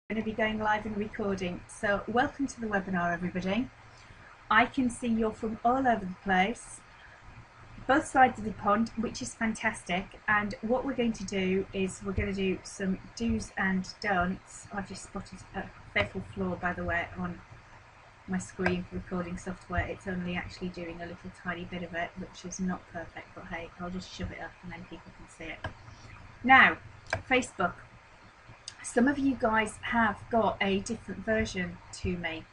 Going to be going live and recording. So welcome to the webinar, everybody. I can see you're from all over the place, both sides of the pond, which is fantastic. And what we're going to do is we're going to do some do's and don'ts. I've just spotted a fearful flaw, by the way, on my screen for recording software. It's only actually doing a little tiny bit of it, which is not perfect, but hey, I'll just shove it up and then people can see it. Now, Facebook. Some of you guys have got a different version to me.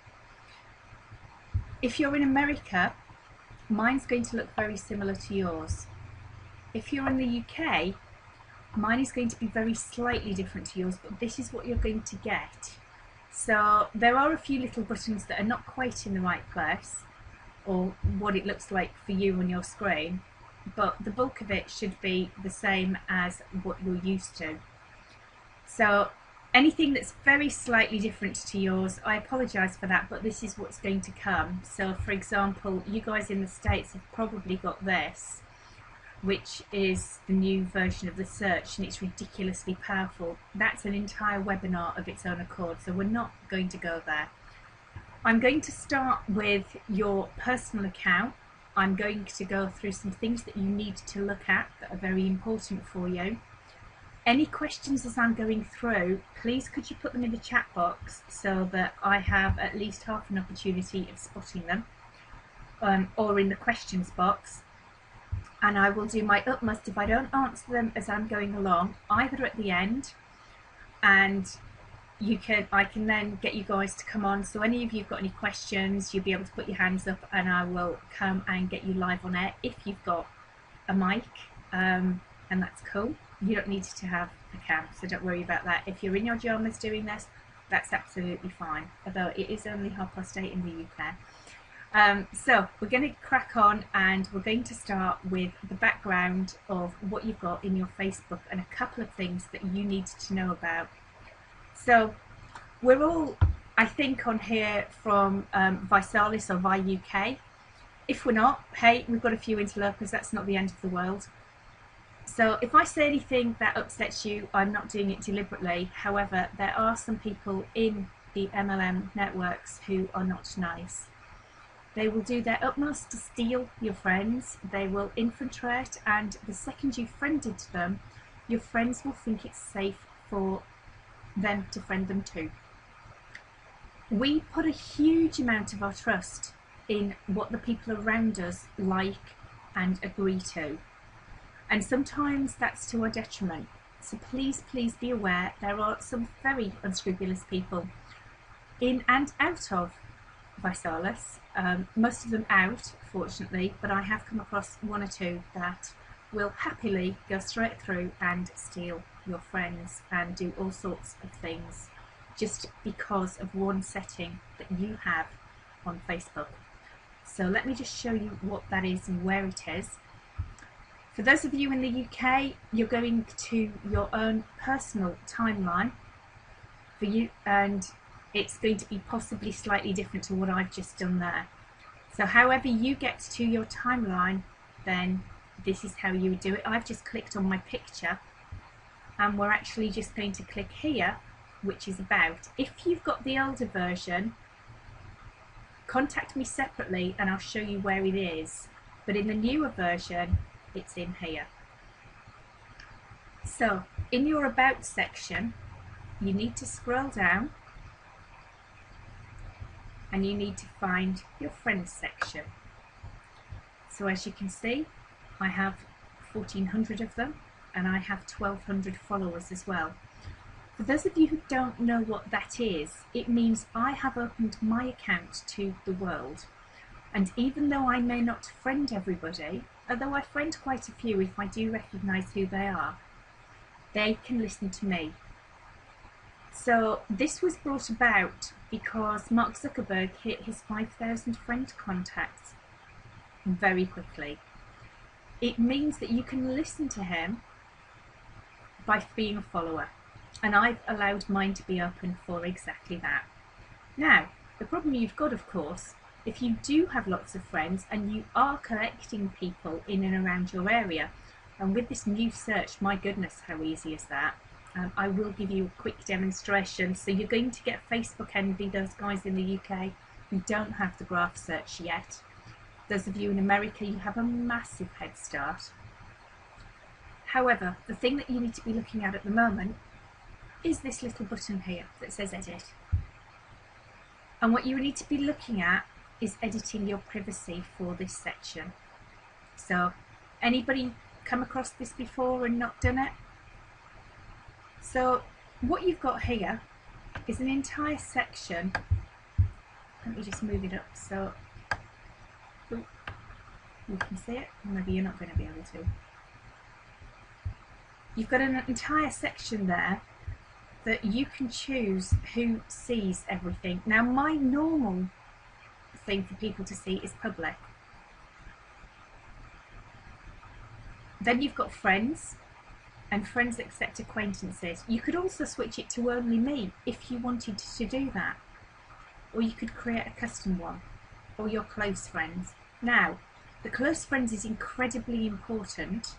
If you're in America, mine's going to look very similar to yours. If you're in the UK, mine is going to be very slightly different to yours, but this is what you're going to get. So there are a few little buttons that are not quite in the right place, or what it looks like for you on your screen, but the bulk of it should be the same as what you're used to. So anything that's very slightly different to yours, I apologise for that, but this is what's going to come. So for example, you guys in the States have probably got this, which is the new version of the search, and it's ridiculously powerful. That's an entire webinar of its own accord, so we're not going to go there. I'm going to start with your personal account. I'm going to go through some things that you need to look at that are very important for you. Any questions as I'm going through, please could you put them in the chat box so that I have at least half an opportunity of spotting them, or in the questions box, and I will do my utmost if I don't answer them as I'm going along, either at the end, and I can then get you guys to come on. So any of you have got any questions, you'll be able to put your hands up and I will come and get you live on air if you've got a mic, and that's cool. You don't need to have a cam, so don't worry about that. If you're in your pajamas doing this, that's absolutely fine, although it is only 8:30 in the UK. So we're going to crack on, and we're going to start with the background of what you've got in your Facebook and a couple of things that you need to know about. So we're all, I think, on here from Visalus or Vi UK. If we're not, hey, we've got a few interlopers, that's not the end of the world. So if I say anything that upsets you, I'm not doing it deliberately. However, there are some people in the MLM networks who are not nice. They will do their utmost to steal your friends. They will infiltrate, and the second you've friended them, your friends will think it's safe for them to friend them too. We put a huge amount of our trust in what the people around us like and agree to. And sometimes that's to our detriment. So please, please be aware there are some very unscrupulous people in and out of Visalus. Most of them out, fortunately, but I have come across one or two that will happily go straight through and steal your friends and do all sorts of things just because of one setting that you have on Facebook. So let me just show you what that is and where it is. For those of you in the UK, you're going to your own personal timeline for you, and it's going to be possibly slightly different to what I've just done there. So however you get to your timeline, then this is how you would do it. I've just clicked on my picture, and we're actually just going to click here, which is about. If you've got the older version, contact me separately and I'll show you where it is. But in the newer version, it's in here. So in your about section, you need to scroll down and you need to find your friends section. So as you can see, I have 1,400 of them, and I have 1,200 followers as well. For those of you who don't know what that is, it means I have opened my account to the world. And even though I may not friend everybody, although I friend quite a few if I do recognise who they are, they can listen to me. So this was brought about because Mark Zuckerberg hit his 5,000 friend contacts very quickly. It means that you can listen to him by being a follower, and I've allowed mine to be open for exactly that. Now, the problem you've got, of course, if you do have lots of friends and you are collecting people in and around your area, and with this new search, my goodness, how easy is that? I will give you a quick demonstration. So you're going to get Facebook envy, those guys in the UK who don't have the graph search yet. Those of you in America, you have a massive head start. However, the thing that you need to be looking at the moment is this little button here that says edit. And what you need to be looking at is editing your privacy for this section. So, anybody come across this before and not done it? So, what you've got here is an entire section. Let me just move it up so you can see it. Maybe you're not going to be able to. You've got an entire section there that you can choose who sees everything. Now, my normal thing for people to see is public. Then you've got friends, and friends accept acquaintances. You could also switch it to only me if you wanted to do that. Or you could create a custom one, or your close friends. Now, the close friends is incredibly important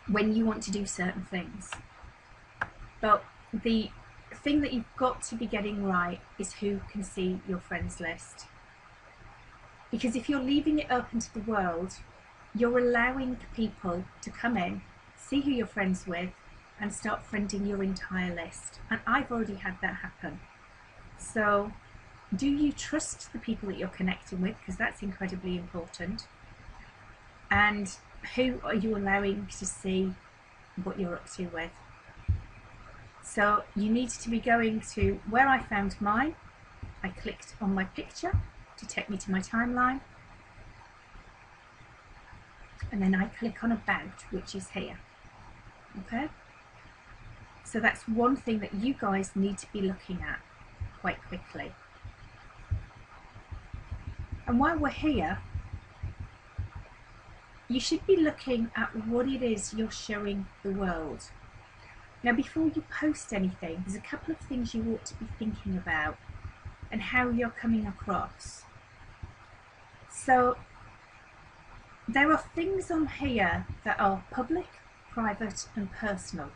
when you want to do certain things. But the thing that you've got to be getting right is who can see your friends list. Because if you're leaving it open to the world, you're allowing people to come in, see who you're friends with, and start friending your entire list. And I've already had that happen. So, do you trust the people that you're connecting with? Because that's incredibly important. And who are you allowing to see what you're up to with? So you need to be going to where I found mine. I clicked on my picture to take me to my timeline. And then I click on about, which is here. Okay? So that's one thing that you guys need to be looking at quite quickly. And while we're here, you should be looking at what it is you're showing the world. Now, before you post anything, there's a couple of things you ought to be thinking about and how you're coming across. So, there are things on here that are public, private, and personal.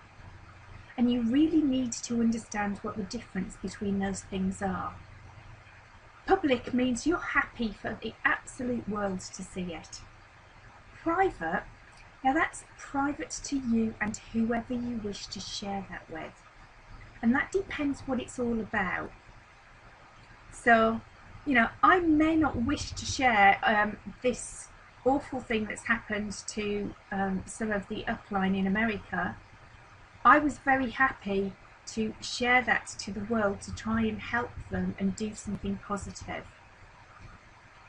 And you really need to understand what the difference between those things are. Public means you're happy for the absolute world to see it. Private, now that's private to you and whoever you wish to share that with. And that depends what it's all about. So, you know, I may not wish to share this awful thing that's happened to some of the upline in America. I was very happy to share that to the world to try and help them and do something positive.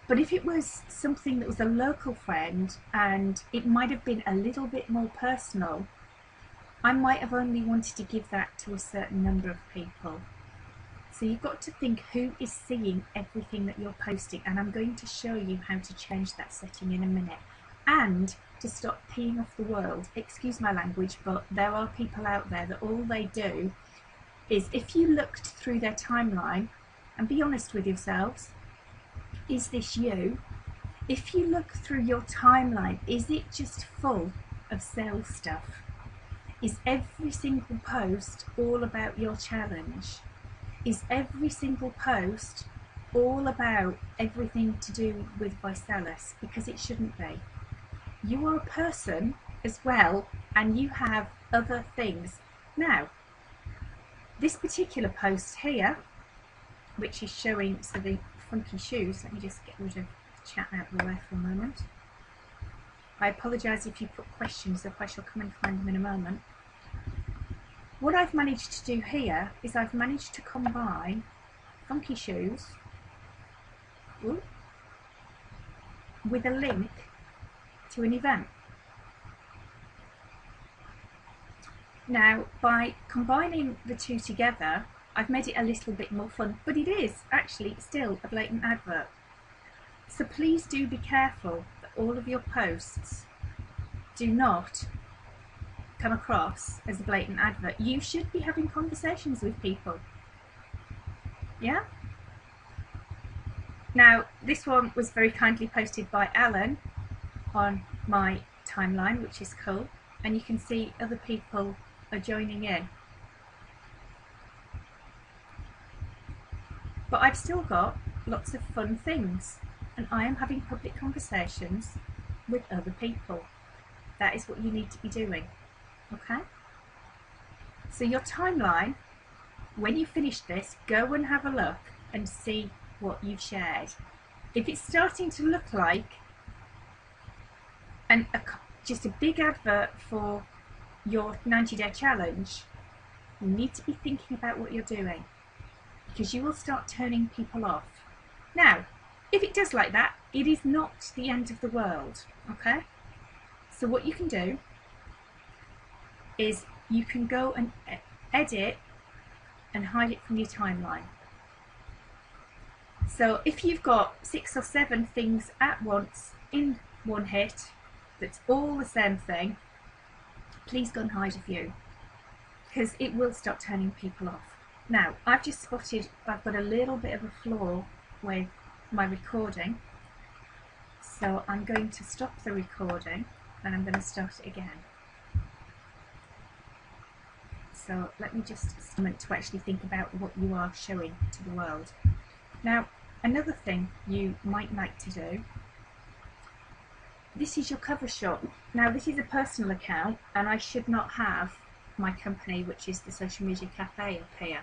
But if it was something that was a local friend and it might have been a little bit more personal, I might have only wanted to give that to a certain number of people. So you've got to think who is seeing everything that you're posting, and I'm going to show you how to change that setting in a minute. And to stop peeing off the world. Excuse my language, but there are people out there that all they do is, if you looked through their timeline, and be honest with yourselves, is this you? If you look through your timeline, is it just full of sales stuff? Is every single post all about your challenge? Is every single post all about everything to do with Visalus? Because it shouldn't be. You are a person as well, and you have other things. Now, this particular post here, which is showing the funky shoes, let me just get rid of the chat out of the way for a moment. I apologise if you put questions, so I shall come and find them in a moment. What I've managed to do here is I've managed to combine funky shoes with a link to an event. Now, by combining the two together, I've made it a little bit more fun, but it is actually still a blatant advert. So please do be careful that all of your posts do not come across as a blatant advert. You should be having conversations with people. Yeah? Now, this one was very kindly posted by Alan on my timeline, which is cool. and you can see other people are joining in. But I've still got lots of fun things, and I am having public conversations with other people. That is what you need to be doing, okay? So your timeline, when you finish this, go and have a look and see what you've shared. If it's starting to look like just a big advert for your 90-day challenge, you need to be thinking about what you're doing, because you will start turning people off. Now, if it does like that, it is not the end of the world, okay? So what you can do is you can go and edit and hide it from your timeline. So if you've got 6 or 7 things at once in one hit that's all the same thing, please go and hide a few, because it will start turning people off. Now, I've just spotted I've got a little bit of a flaw with my recording, so I'm going to stop the recording and I'm going to start it again. So let me just a moment to actually think about what you are showing to the world. Now, another thing you might like to do, this is your cover shot. Now, this is a personal account and I should not have my company, which is the Social Media Cafe, up here.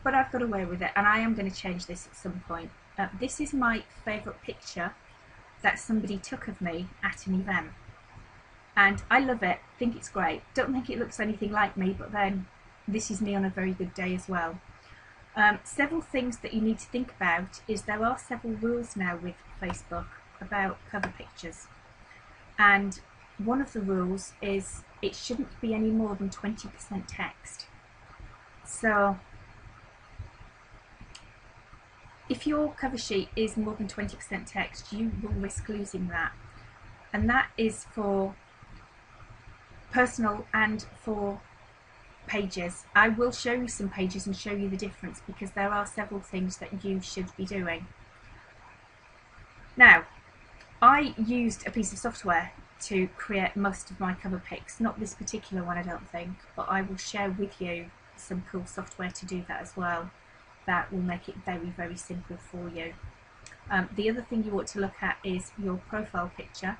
But I've got away with it, and I am going to change this at some point. This is my favourite picture that somebody took of me at an event. And I love it, think it's great. Don't think it looks anything like me, but then this is me on a very good day as well. Several things that you need to think about is there are several rules now with Facebook about cover pictures. And one of the rules is it shouldn't be any more than 20% text. So if your cover sheet is more than 20% text, you will risk losing that. And that is for personal and for pages. I will show you some pages and show you the difference, because there are several things that you should be doing. Now, I used a piece of software to create most of my cover pics, not this particular one I don't think, but I will share with you some cool software to do that as well. That will make it very, very simple for you. The other thing you ought to look at is your profile picture.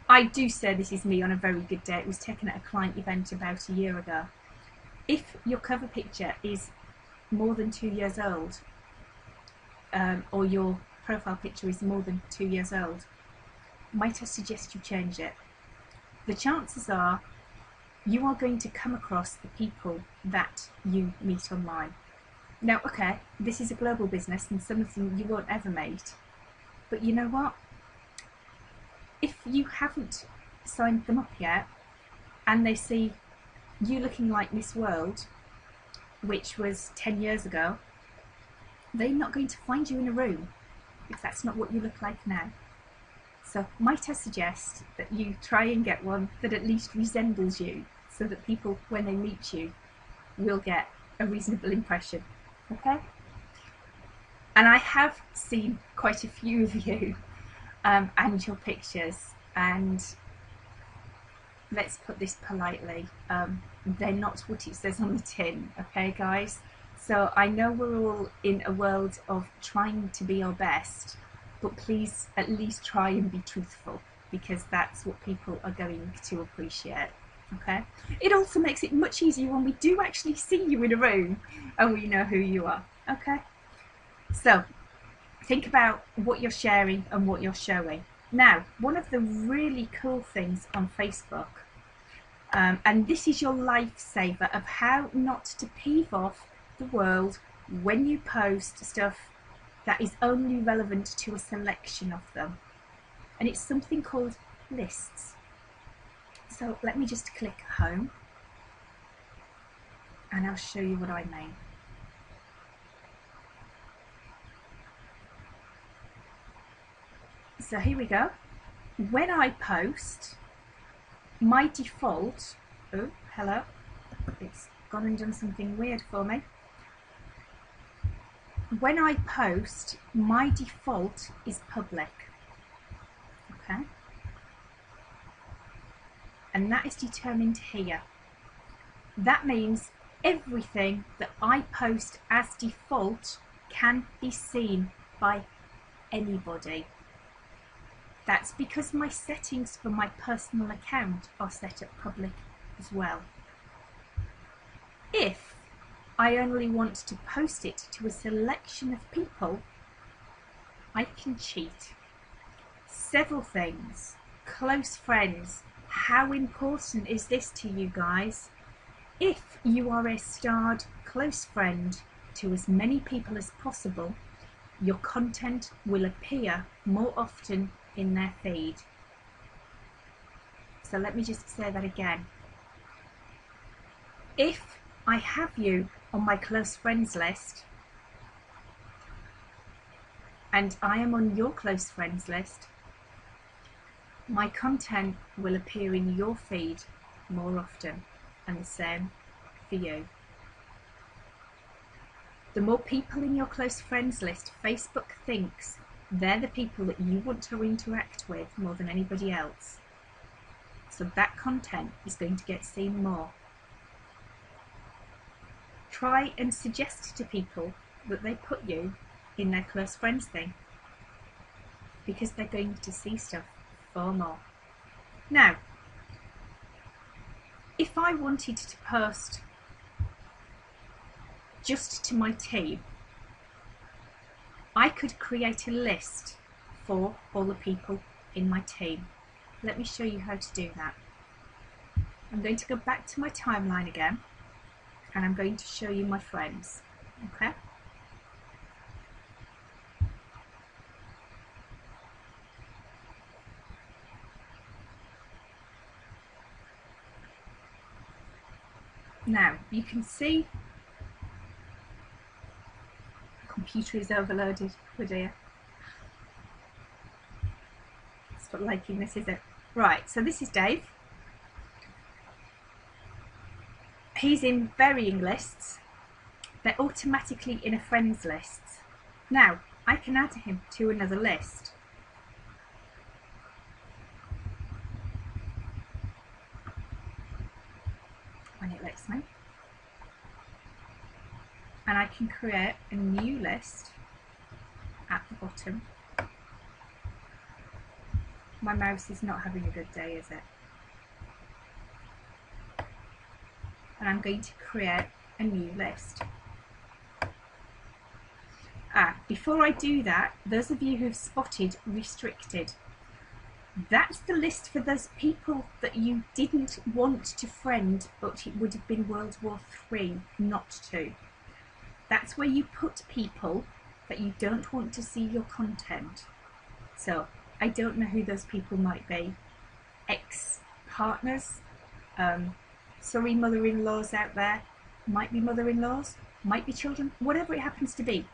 I do say this is me on a very good day. It was taken at a client event about a year ago. If your cover picture is more than 2 years old, or your profile picture is more than 2 years old, might I suggest you change it? The chances are you are going to come across the people that you meet online. Now, okay, this is a global business and some of them you won't ever meet, but you know what? If you haven't signed them up yet and they see you looking like Miss World, which was 10 years ago, they're not going to find you in a room if that's not what you look like now. So might I suggest that you try and get one that at least resembles you, so that people, when they meet you, will get a reasonable impression. Okay? And I have seen quite a few of you and your pictures, and let's put this politely, they're not what it says on the tin, okay guys? So I know we're all in a world of trying to be our best, but please at least try and be truthful, because that's what people are going to appreciate. Okay? It also makes it much easier when we do actually see you in a room and we know who you are. Okay? So think about what you're sharing and what you're showing. Now, one of the really cool things on Facebook, and this is your lifesaver of how not to peeve off the world when you post stuff that is only relevant to a selection of them, and it's something called lists. So let me just click home and I'll show you what I mean. So here we go. When I post, my default, oh hello, it's gone and done something weird for me. When I post, my default is public. Okay? and that is determined here. That means everything that I post as default can be seen by anybody. That's because my settings for my personal account are set at public as well. If I only want to post it to a selection of people, I can cheat. Several things. Close friends. How important is this to you guys? If you are a starred close friend to as many people as possible, your content will appear more often in their feed. So let me just say that again. If I have you on my close friends list and I am on your close friends list, my content will appear in your feed more often, and the same for you. The more people in your close friends list, Facebook thinks they're the people that you want to interact with more than anybody else. So that content is going to get seen more. Try and suggest to people that they put you in their close friends thing, because they're going to see stuff far more. Now, if I wanted to post just to my team, I could create a list for all the people in my team. Let me show you how to do that. I'm going to go back to my timeline again, and I'm going to show you my friends. Okay? Now, you can see the computer is overloaded. Oh dear. It's not liking this, is it? Right, so this is Dave. He's in varying lists. They're automatically in a friends list. Now, I can add him to another list. When it lets me. And I can create a new list at the bottom. My mouse is not having a good day, is it? And I'm going to create a new list. Before I do that, those of you who've spotted restricted, that's the list for those people that you didn't want to friend, but it would have been World War III not to. That's where you put people that you don't want to see your content. So I don't know who those people might be. Ex-partners, sorry, mother-in-laws out there, might be mother-in-laws, might be children, whatever it happens to be.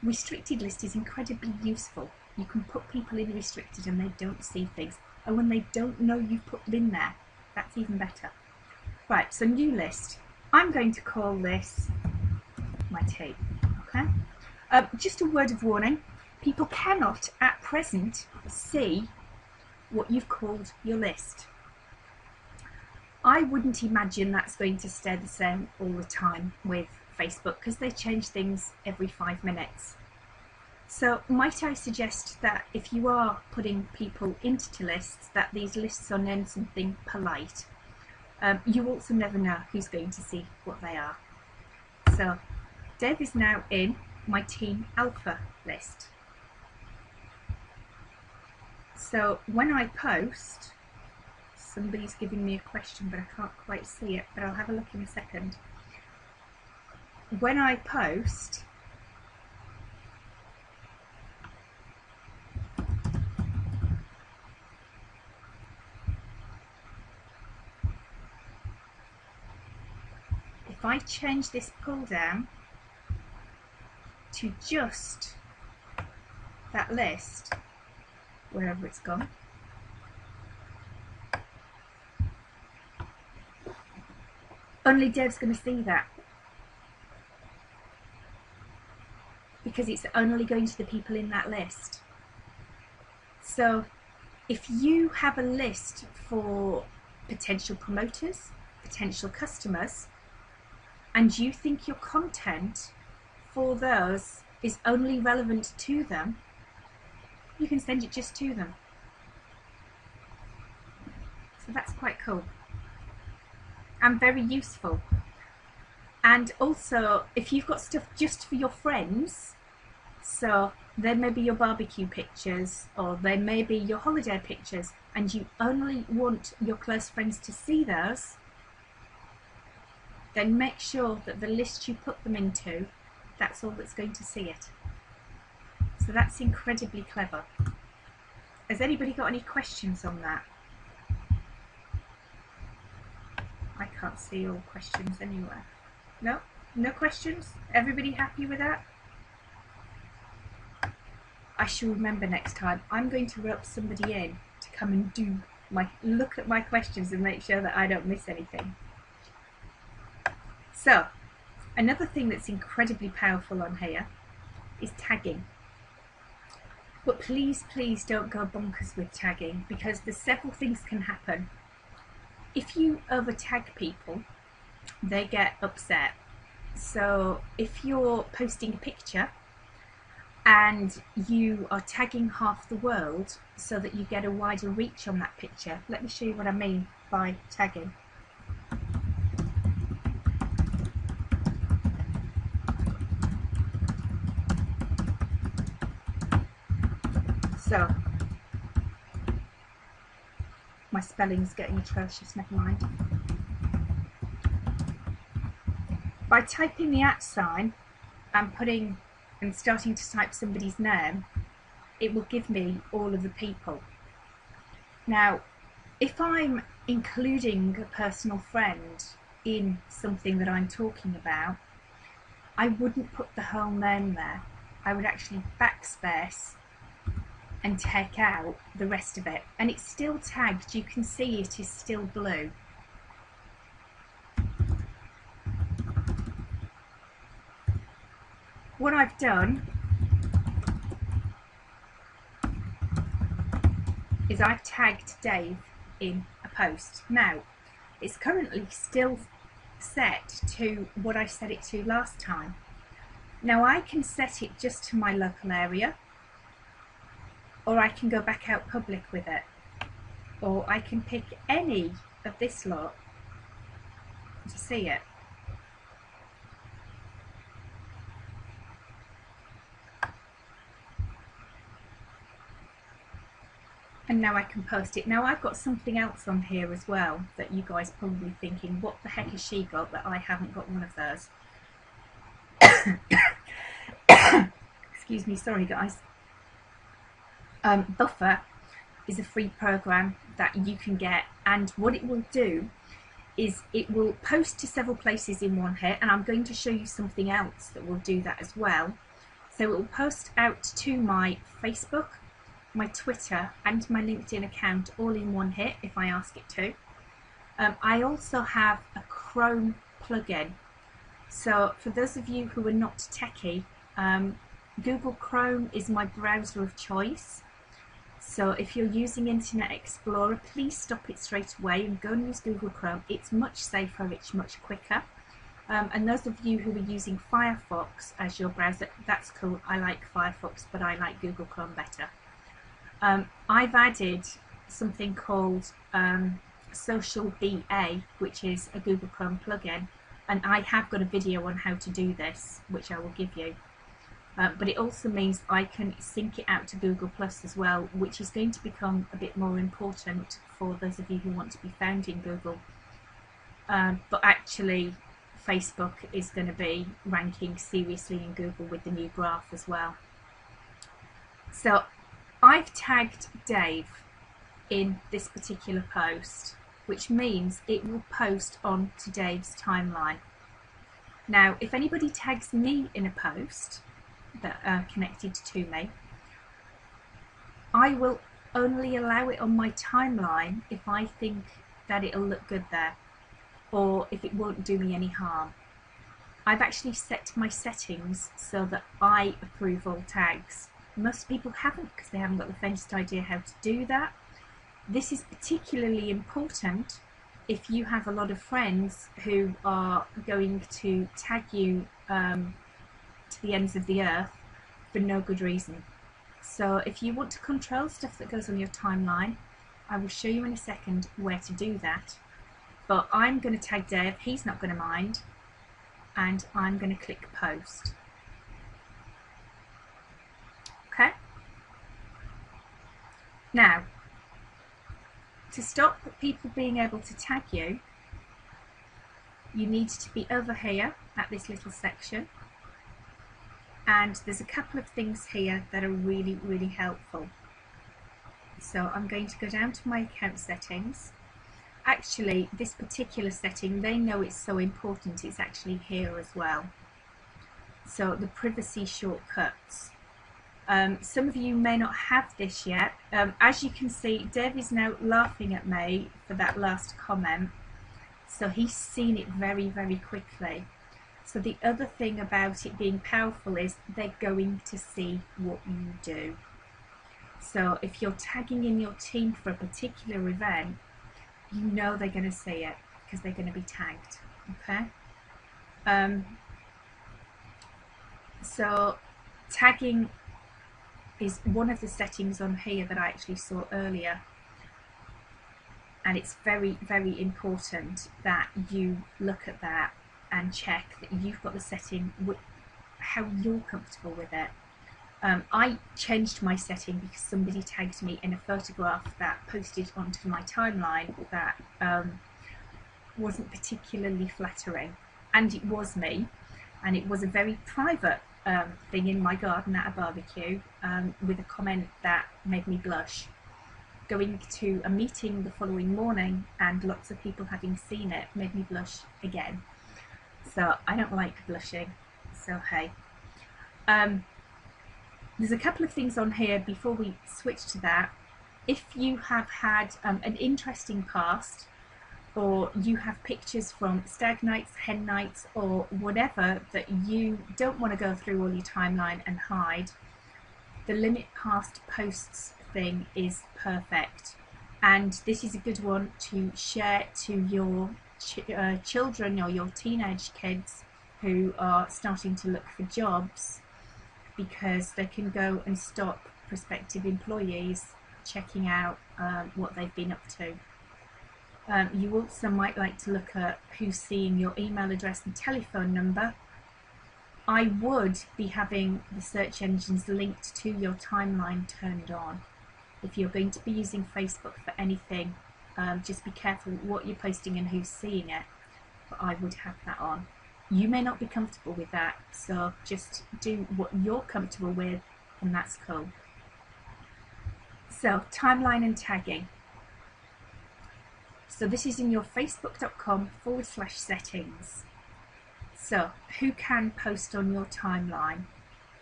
Restricted list is incredibly useful. You can put people in restricted and they don't see things. And when they don't know you've put them in there, that's even better. Right, so new list. I'm going to call this my team, okay? Just a word of warning, people cannot at present see what you've called your list. I wouldn't imagine that's going to stay the same all the time with Facebook, because they change things every 5 minutes. So might I suggest that if you are putting people into lists, that these lists are named something polite. You also never know who's going to see what they are. So Dave is now in my Team Alpha list. So when I post, somebody's giving me a question, but I can't quite see it, but I'll have a look in a second. When I post, if I change this pull down to just that list, wherever it's gone, only Dave's going to see that, because it's only going to the people in that list. So if you have a list for potential promoters, potential customers, and you think your content for those is only relevant to them, you can send it just to them. So that's quite cool and very useful. And also, if you've got stuff just for your friends, so there may be your barbecue pictures or there may be your holiday pictures, and you only want your close friends to see those, then make sure that the list you put them into, that's all that's going to see it. So that's incredibly clever. Has anybody got any questions on that? I can't see all questions anywhere. No? No questions? Everybody happy with that? I shall remember next time. I'm going to rope somebody in to come and look at my questions and make sure that I don't miss anything. So, another thing that's incredibly powerful on here is tagging. But please, please don't go bonkers with tagging, because there's several things can happen. If you over tag people, they get upset. So if you're posting a picture and you are tagging half the world so that you get a wider reach on that picture, let me show you what I mean by tagging. So, my spelling's getting atrocious, never mind. By typing the @ sign and starting to type somebody's name, it will give me all of the people. Now, if I'm including a personal friend in something that I'm talking about, I wouldn't put the whole name there. I would actually backspace and take out the rest of it, and it's still tagged. You can see it is still blue. What I've done is I've tagged Dave in a post. Now, it's currently still set to what I set it to last time. Now I can set it just to my local area, or I can go back out public with it, or I can pick any of this lot to see it. And now I can post it. Now I've got something else on here as well that you guys are probably thinking, what the heck has she got that I haven't got one of those? Excuse me, sorry guys. Buffer is a free program that you can get, and what it will do is it will post to several places in one hit, and I'm going to show you something else that will do that as well. So it will post out to my Facebook, my Twitter and my LinkedIn account all in one hit if I ask it to. I also have a Chrome plugin. So for those of you who are not techie, Google Chrome is my browser of choice. So if you're using Internet Explorer, please stop it straight away and go and use Google Chrome. It's much safer, it's much quicker. And those of you who are using Firefox as your browser, that's cool. I like Firefox, but I like Google Chrome better. I've added something called Social BA, which is a Google Chrome plugin, and I have got a video on how to do this, which I will give you. But it also means I can sync it out to Google Plus as well, which is going to become a bit more important for those of you who want to be found in Google. But actually, Facebook is going to be ranking seriously in Google with the new graph as well. So I've tagged Dave in this particular post, which means it will post on to Dave's timeline. Now, if anybody tags me in a post that are connected to me, I will only allow it on my timeline if I think that it'll look good there, or if it won't do me any harm. I've actually set my settings so that I approve all tags. Most people haven't, because they haven't got the faintest idea how to do that. This is particularly important if you have a lot of friends who are going to tag you to the ends of the earth for no good reason. So if you want to control stuff that goes on your timeline, I will show you in a second where to do that. But I'm going to tag Dave, he's not going to mind, and I'm going to click post. Okay? Now, to stop people being able to tag you, you need to be over here at this little section, and there's a couple of things here that are really, really helpful. So I'm going to go down to my account settings. Actually, this particular setting, they know it's so important, it's actually here as well. So the privacy shortcuts. Some of you may not have this yet. As you can see, Dave is now laughing at me for that last comment. So he's seen it very, very quickly. So the other thing about it being powerful is they're going to see what you do. So if you're tagging in your team for a particular event, you know they're going to see it because they're going to be tagged. Okay. So tagging is one of the settings on here that I actually saw earlier, and it's very, very important that you look at that and check that you've got the setting how you're comfortable with it. I changed my setting because somebody tagged me in a photograph that posted onto my timeline that wasn't particularly flattering, and it was me, and it was a very private thing in my garden at a barbecue, with a comment that made me blush. Going to a meeting the following morning and lots of people having seen it made me blush again. So I don't like blushing, so hey. There's a couple of things on here before we switch to that. If you have had an interesting past, or you have pictures from stag nights, hen nights, or whatever that you don't want to go through all your timeline and hide, the limit past posts thing is perfect. And this is a good one to share to your children or your teenage kids who are starting to look for jobs, because they can go and stop prospective employees checking out what they've been up to. You also might like to look at who's seeing your email address and telephone number. I would be having the search engines linked to your timeline turned on. If you're going to be using Facebook for anything, just be careful what you're posting and who's seeing it, but I would have that on. You may not be comfortable with that, so just do what you're comfortable with, and that's cool. So, timeline and tagging. So this is in your facebook.com/settings. So who can post on your timeline?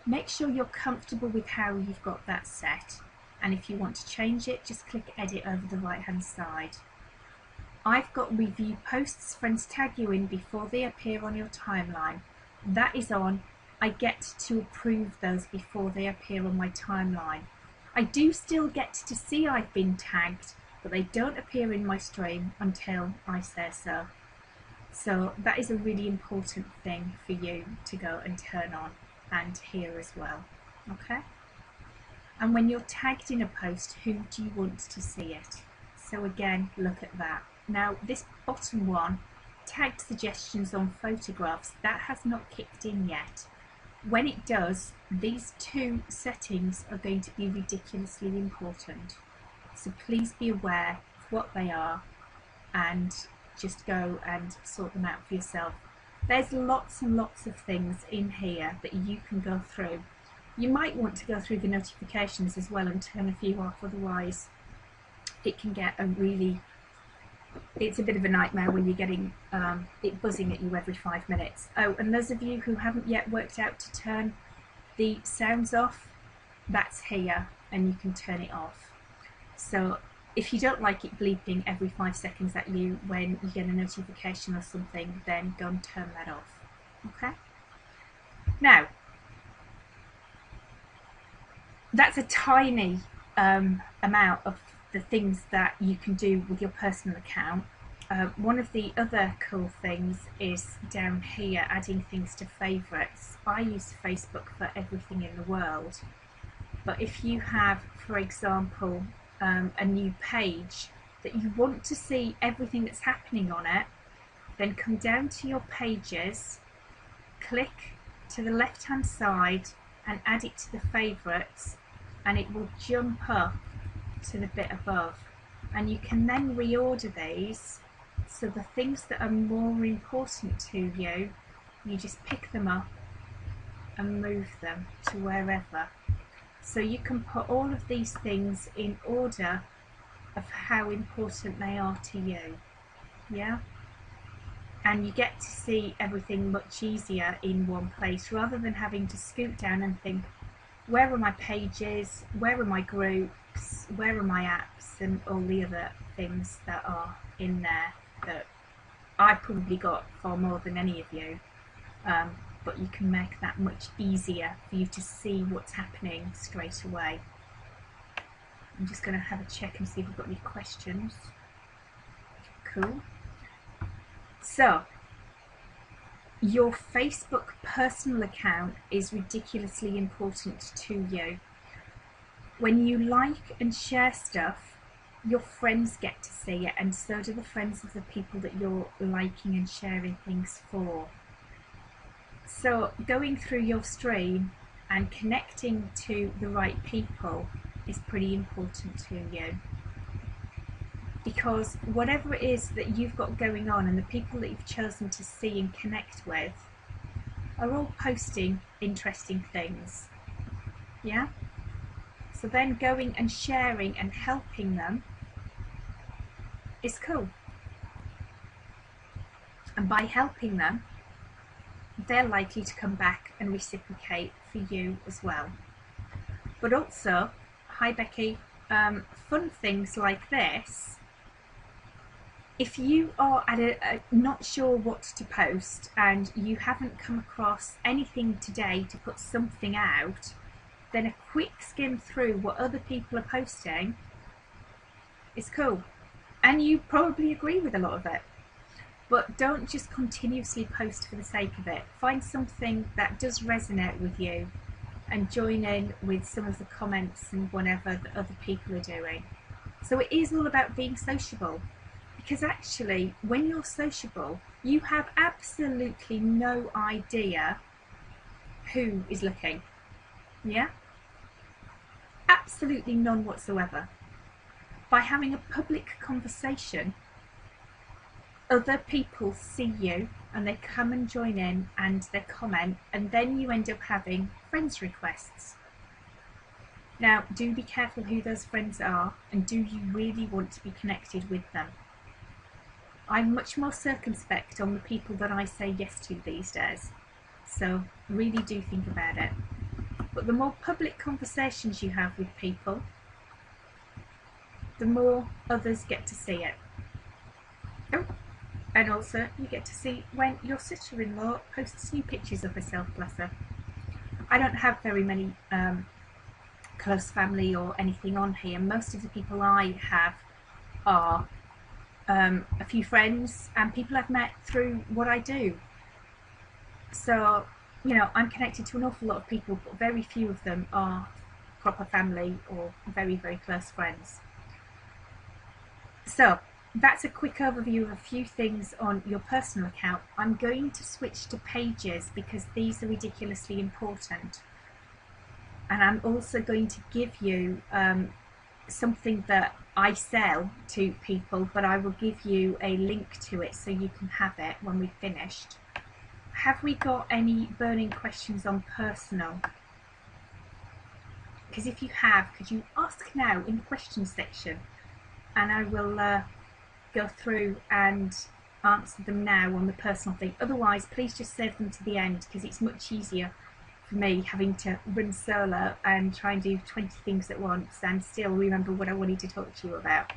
Make sure you're comfortable with how you've got that set, and if you want to change it, just click edit over the right hand side. I've got review posts friends tag you in before they appear on your timeline. That is on. I get to approve those before they appear on my timeline. I do still get to see I've been tagged, but they don't appear in my stream until I say so. So that is a really important thing for you to go and turn on, and here as well. Okay? And when you're tagged in a post, who do you want to see it? So again, look at that. Now this bottom one, tagged suggestions on photographs, that has not kicked in yet. When it does, these two settings are going to be ridiculously important. So please be aware of what they are and just go and sort them out for yourself. There's lots and lots of things in here that you can go through. You might want to go through the notifications as well and turn a few off, otherwise it can get it's a bit of a nightmare when you're getting it buzzing at you every 5 minutes. Oh, and those of you who haven't yet worked out to turn the sounds off, that's here, and you can turn it off. So if you don't like it bleeping every 5 seconds at you when you get a notification or something, then go and turn that off. Okay? Now, that's a tiny amount of the things that you can do with your personal account. One of the other cool things is down here, adding things to favourites. I use Facebook for everything in the world, but if you have, for example, a new page that you want to see everything that's happening on it, then come down to your pages, click to the left hand side and add it to the favourites, and it will jump up to the bit above, and you can then reorder these. So the things that are more important to you, you just pick them up and move them to wherever. So you can put all of these things in order of how important they are to you. Yeah? And you get to see everything much easier in one place, rather than having to scoot down and think, where are my pages, where are my groups, where are my apps, and all the other things that are in there that I've probably got far more than any of you, but you can make that much easier for you to see what's happening straight away. I'm just going to have a check and see if we've got any questions. Cool. So, your Facebook personal account is ridiculously important to you. When you like and share stuff, your friends get to see it, and so do the friends of the people that you're liking and sharing things for. So going through your stream and connecting to the right people is pretty important to you, because whatever it is that you've got going on and the people that you've chosen to see and connect with are all posting interesting things. Yeah? So then going and sharing and helping them is cool. And by helping them, they're likely to come back and reciprocate for you as well. But also, hi Becky, fun things like this, if you are at not sure what to post and you haven't come across anything today to put something out, then a quick skim through what other people are posting is cool. And you probably agree with a lot of it. But don't just continuously post for the sake of it. Find something that does resonate with you and join in with some of the comments and whatever that other people are doing. So it is all about being sociable, because actually when you're sociable, you have absolutely no idea who is looking. Yeah? Absolutely none whatsoever. By having a public conversation, other people see you and they come and join in and they comment, and then you end up having friends requests. Now, do be careful who those friends are, and do you really want to be connected with them? I'm much more circumspect on the people that I say yes to these days, so really do think about it. But the more public conversations you have with people, the more others get to see it. Oh, and also you get to see when your sister-in-law posts new pictures of herself, bless her. I don't have very many close family or anything on here. Most of the people I have are a few friends and people I've met through what I do. So, you know, I'm connected to an awful lot of people, but very few of them are proper family or very, very close friends. So that's a quick overview of a few things on your personal account. I'm going to switch to pages because these are ridiculously important. And I'm also going to give you something that I sell to people, but I will give you a link to it so you can have it when we've finished. Have we got any burning questions on personal? Because if you have, could you ask now in the questions section, and I will go through and answer them now on the personal thing. Otherwise, please just save them to the end, because it's much easier for me having to run solo and try and do 20 things at once and still remember what I wanted to talk to you about.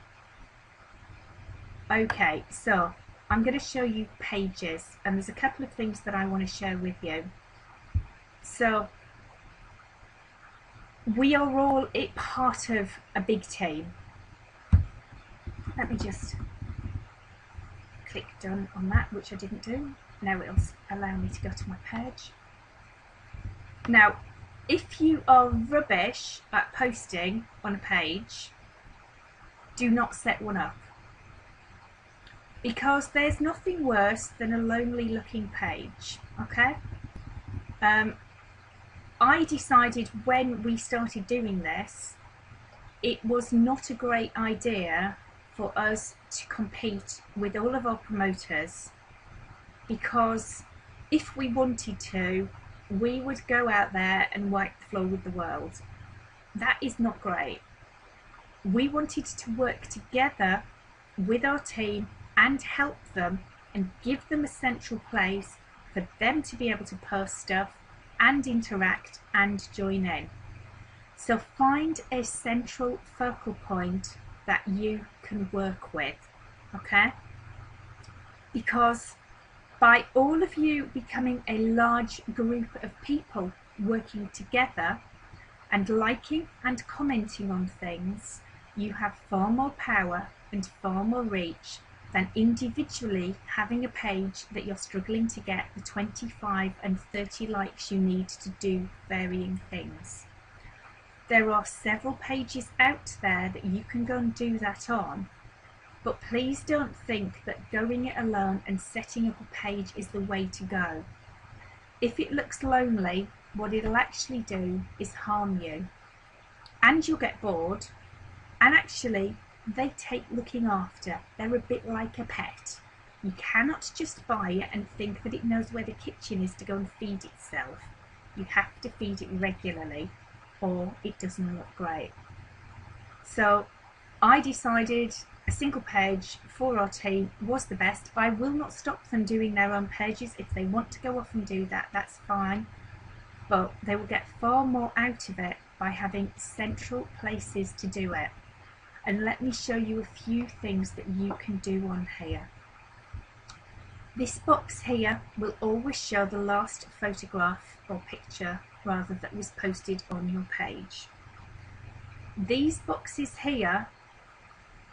Okay, so I'm going to show you pages, and there's a couple of things that I want to share with you. So we are all part of a big team. Let me just click done on that, which I didn't do. Now it'll allow me to go to my page. Now, if you are rubbish at posting on a page, do not set one up, because there's nothing worse than a lonely looking page, okay? I decided when we started doing this, it was not a great idea for us to compete with all of our promoters, because if we wanted to, we would go out there and wipe the floor with the world. That is not great. We wanted to work together with our team and help them and give them a central place for them to be able to post stuff and interact and join in. So find a central focal point that you can work with, okay? Because by all of you becoming a large group of people working together and liking and commenting on things, you have far more power and far more reach than individually having a page that you're struggling to get the 25 and 30 likes you need to do varying things. There are several pages out there that you can go and do that on, but please don't think that going it alone and setting up a page is the way to go. If it looks lonely, what it'll actually do is harm you, and you'll get bored, and actually they take looking after. They're a bit like a pet. You cannot just buy it and think that it knows where the kitchen is to go and feed itself. You have to feed it regularly, or it doesn't look great. So I decided a single page for our team was the best. I will not stop them doing their own pages. If they want to go off and do that, that's fine, but they will get far more out of it by having central places to do it. And let me show you a few things that you can do on here. This box here will always show the last photograph or picture rather that was posted on your page. These boxes here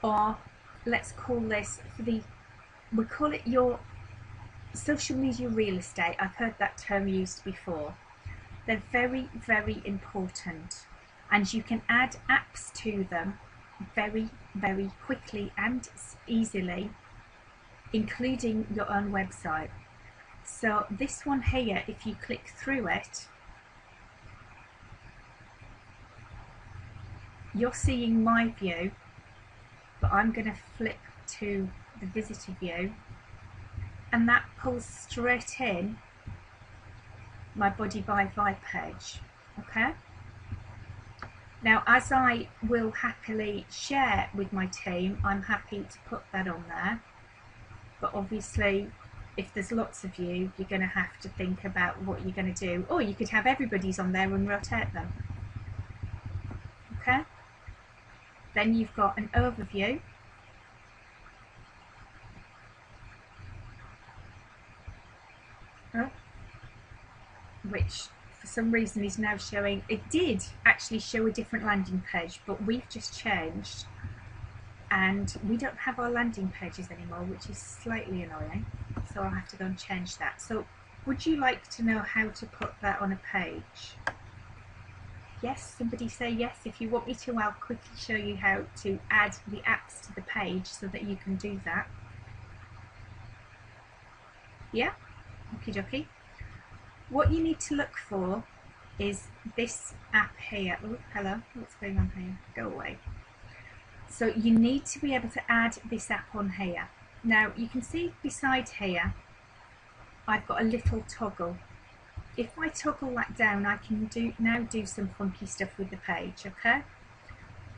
are, let's call this we call it your social media real estate. I've heard that term used before. They're very, very important, and you can add apps to them very, very quickly and easily, including your own website. So this one here, if you click through it, you're seeing my view, but I'm going to flip to the visitor view, and that pulls straight in my Body by Vi page, okay? Now, as I will happily share with my team, I'm happy to put that on there, but obviously if there's lots of you, you're going to have to think about what you're going to do, or you could have everybody's on there and rotate them, okay? Then you've got an overview, which for some reason is now showing, it did actually show a different landing page, but we've just changed and we don't have our landing pages anymore, which is slightly annoying, so I'll have to go and change that. So would you like to know how to put that on a page? Yes, somebody say yes. If you want me to, I'll quickly show you how to add the apps to the page so that you can do that. Yeah, okie dokie. What you need to look for is this app here. Oh, hello, what's going on here? Go away. So you need to be able to add this app on here. Now you can see beside here, I've got a little toggle. If I toggle that down, I can now do some funky stuff with the page, okay?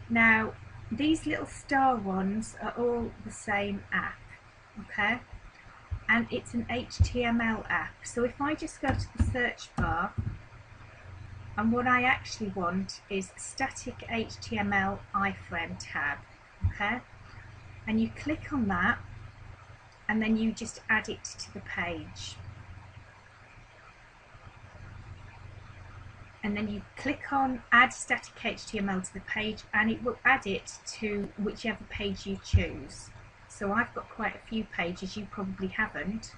Now, these little star ones are all the same app, okay? And it's an HTML app. So if I just go to the search bar, and what I actually want is static HTML iframe tab, okay? And you click on that, and then you just add it to the page. And then you click on add static HTML to the page, and it will add it to whichever page you choose. So I've got quite a few pages, you probably haven't.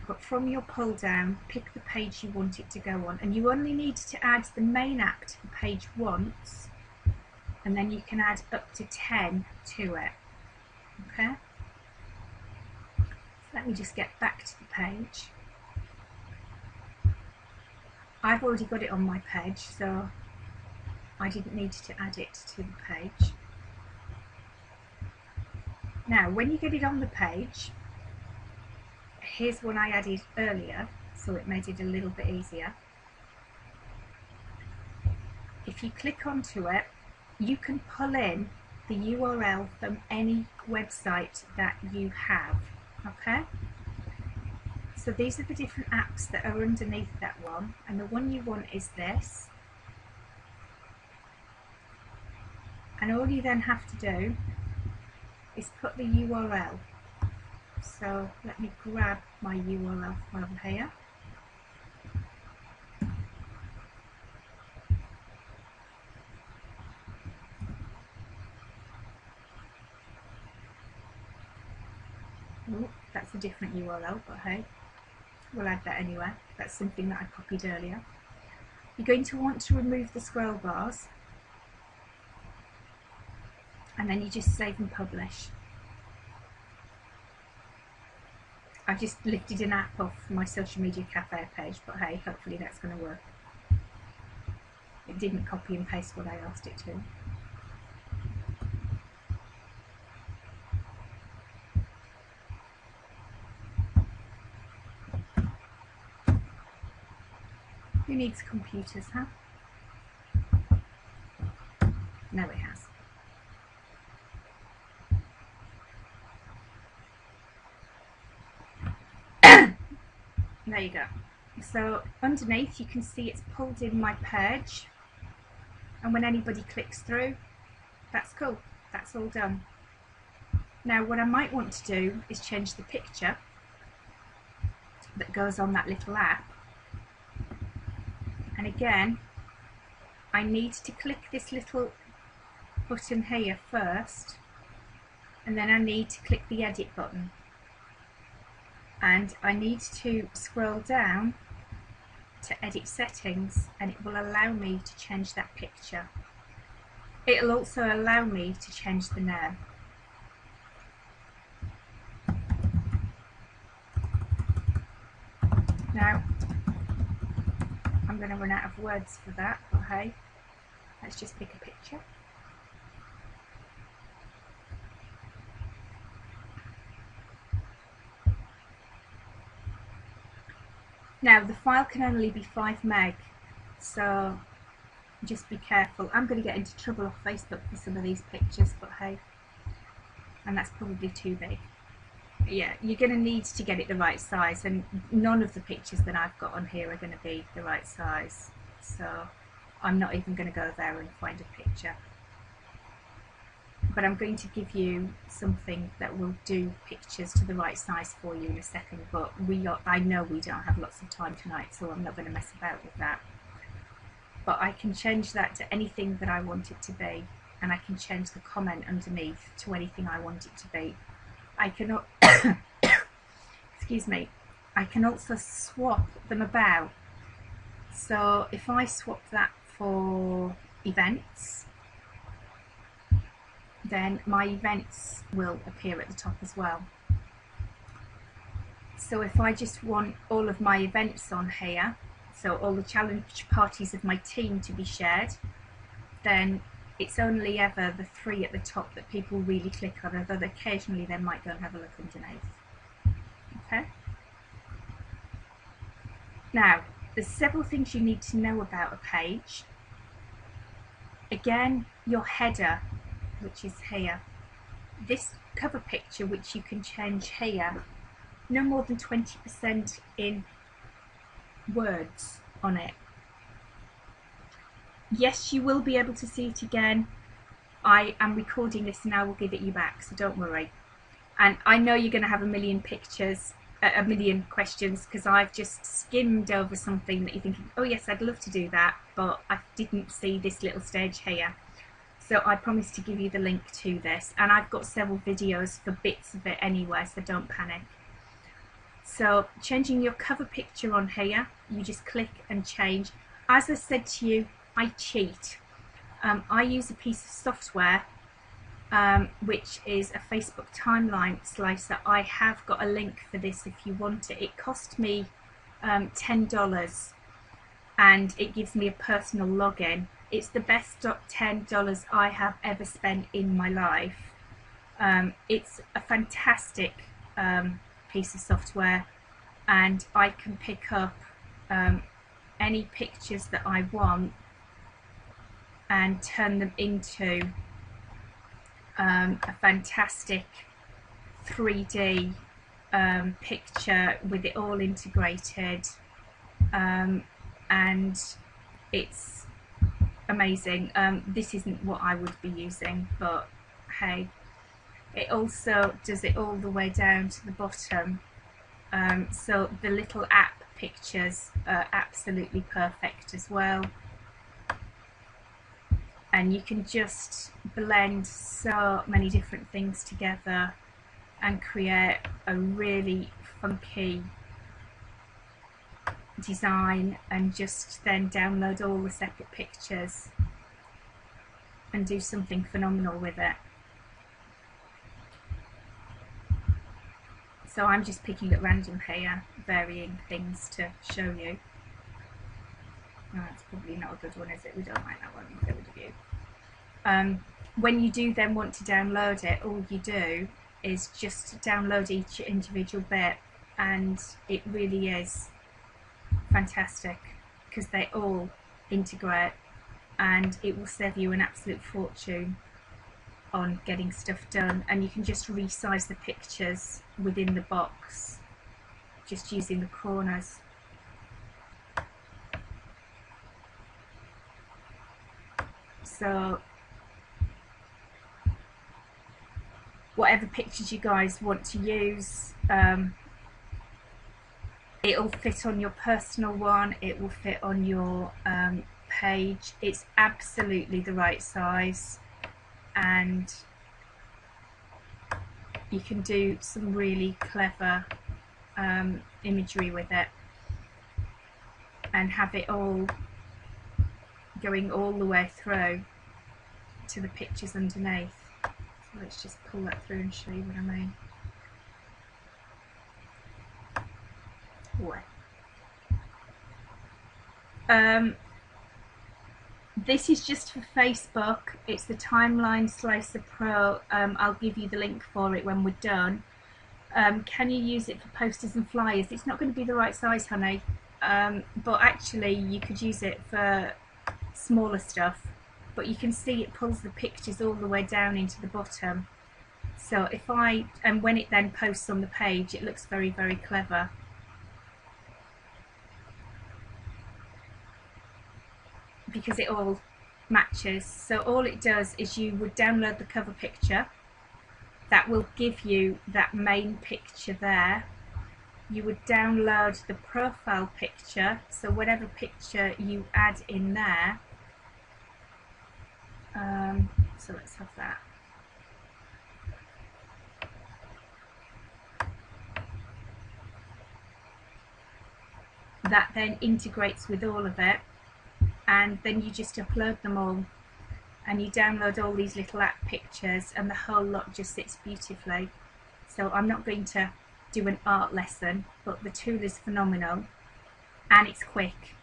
But from your pull down, pick the page you want it to go on, and you only need to add the main app to the page once, and then you can add up to 10 to it. Okay? So let me just get back to the page. I've already got it on my page, so I didn't need to add it to the page. Now, when you get it on the page, here's one I added earlier, so it made it a little bit easier. If you click onto it, you can pull in the URL from any website that you have, okay? So these are the different apps that are underneath that one, and the one you want is this. And all you then have to do is put the URL. So let me grab my URL from here. Oh, that's a different URL, but hey, we'll add that anyway. That's something that I copied earlier. You're going to want to remove the scroll bars, and then you just save and publish. I've just lifted an app off my social media cafe page, but hey, hopefully that's going to work. It didn't copy and paste what I asked it to. Who needs computers, huh? No, it has. There you go. So underneath you can see it's pulled in my page, and when anybody clicks through, that's cool, that's all done. Now what I might want to do is change the picture that goes on that little app, and again I need to click this little button here first, and then I need to click the edit button, and I need to scroll down to edit settings, and it will allow me to change that picture. It'll also allow me to change the name. Now I'm going to run out of words for that, but hey, let's just pick a picture. Now the file can only be 5 meg, so just be careful. I'm going to get into trouble off Facebook for some of these pictures, but hey, and that's probably too big. Yeah, you're going to need to get it the right size, and none of the pictures that I've got on here are going to be the right size, so I'm not even going to go there and find a picture. But I'm going to give you something that will do pictures to the right size for you in a second, but I know we don't have lots of time tonight, so I'm not going to mess about with that. But I can change that to anything that I want it to be, and I can change the comment underneath to anything I want it to be. I can excuse me, I can also swap them about. So if I swap that for events, then my events will appear at the top as well. So if I just want all of my events on here, so all the challenge parties of my team to be shared, then it's only ever the 3 at the top that people really click on, although occasionally they might go and have a look underneath. Okay? Now, there's several things you need to know about a page. Again, your header, which is here. This cover picture, which you can change here, no more than 20% in words on it. Yes, you will be able to see it again. I am recording this and I will give it you back, so don't worry. And I know you're going to have a million pictures, a million questions, because I've just skimmed over something that you're thinking, oh yes, I'd love to do that, but I didn't see this little stage here. So I promise to give you the link to this, and I've got several videos for bits of it anyway, so don't panic. So changing your cover picture on here, you just click and change. As I said to you, I cheat. I use a piece of software which is a Facebook timeline slicer. I have got a link for this if you want it. It cost me $10 and it gives me a personal login. It's the best $10 I have ever spent in my life. It's a fantastic piece of software, and I can pick up any pictures that I want and turn them into a fantastic 3D picture with it all integrated, and it's amazing. This isn't what I would be using, but hey, it also does it all the way down to the bottom, so the little app pictures are absolutely perfect as well, and you can just blend so many different things together and create a really funky design, and just then download all the separate pictures and do something phenomenal with it. So I'm just picking at random here, varying things to show you. Oh, that's probably not a good one, is it? We don't like that one, we'll go with the view. When you do then want to download it, all you do is just download each individual bit, and it really is fantastic because they all integrate, and it will save you an absolute fortune on getting stuff done. And you can just resize the pictures within the box just using the corners. So whatever pictures you guys want to use, it'll fit on your personal one, it will fit on your page. It's absolutely the right size, and you can do some really clever imagery with it and have it all going all the way through to the pictures underneath. So let's just pull that through and show you what I mean. This is just for Facebook. It's the Timeline Slicer Pro. I'll give you the link for it when we're done. Can you use it for posters and flyers? It's not going to be the right size, honey, but actually you could use it for smaller stuff. But you can see it pulls the pictures all the way down into the bottom. So if and when it then posts on the page, it looks very, very clever. Because it all matches. So all it does is you would download the cover picture. That will give you that main picture there. You would download the profile picture, so whatever picture you add in there. So let's have that. That then integrates with all of it, and then you just upload them all, and you download all these little app pictures, and the whole lot just sits beautifully. So I'm not going to do an art lesson, but the tool is phenomenal, and it's quick,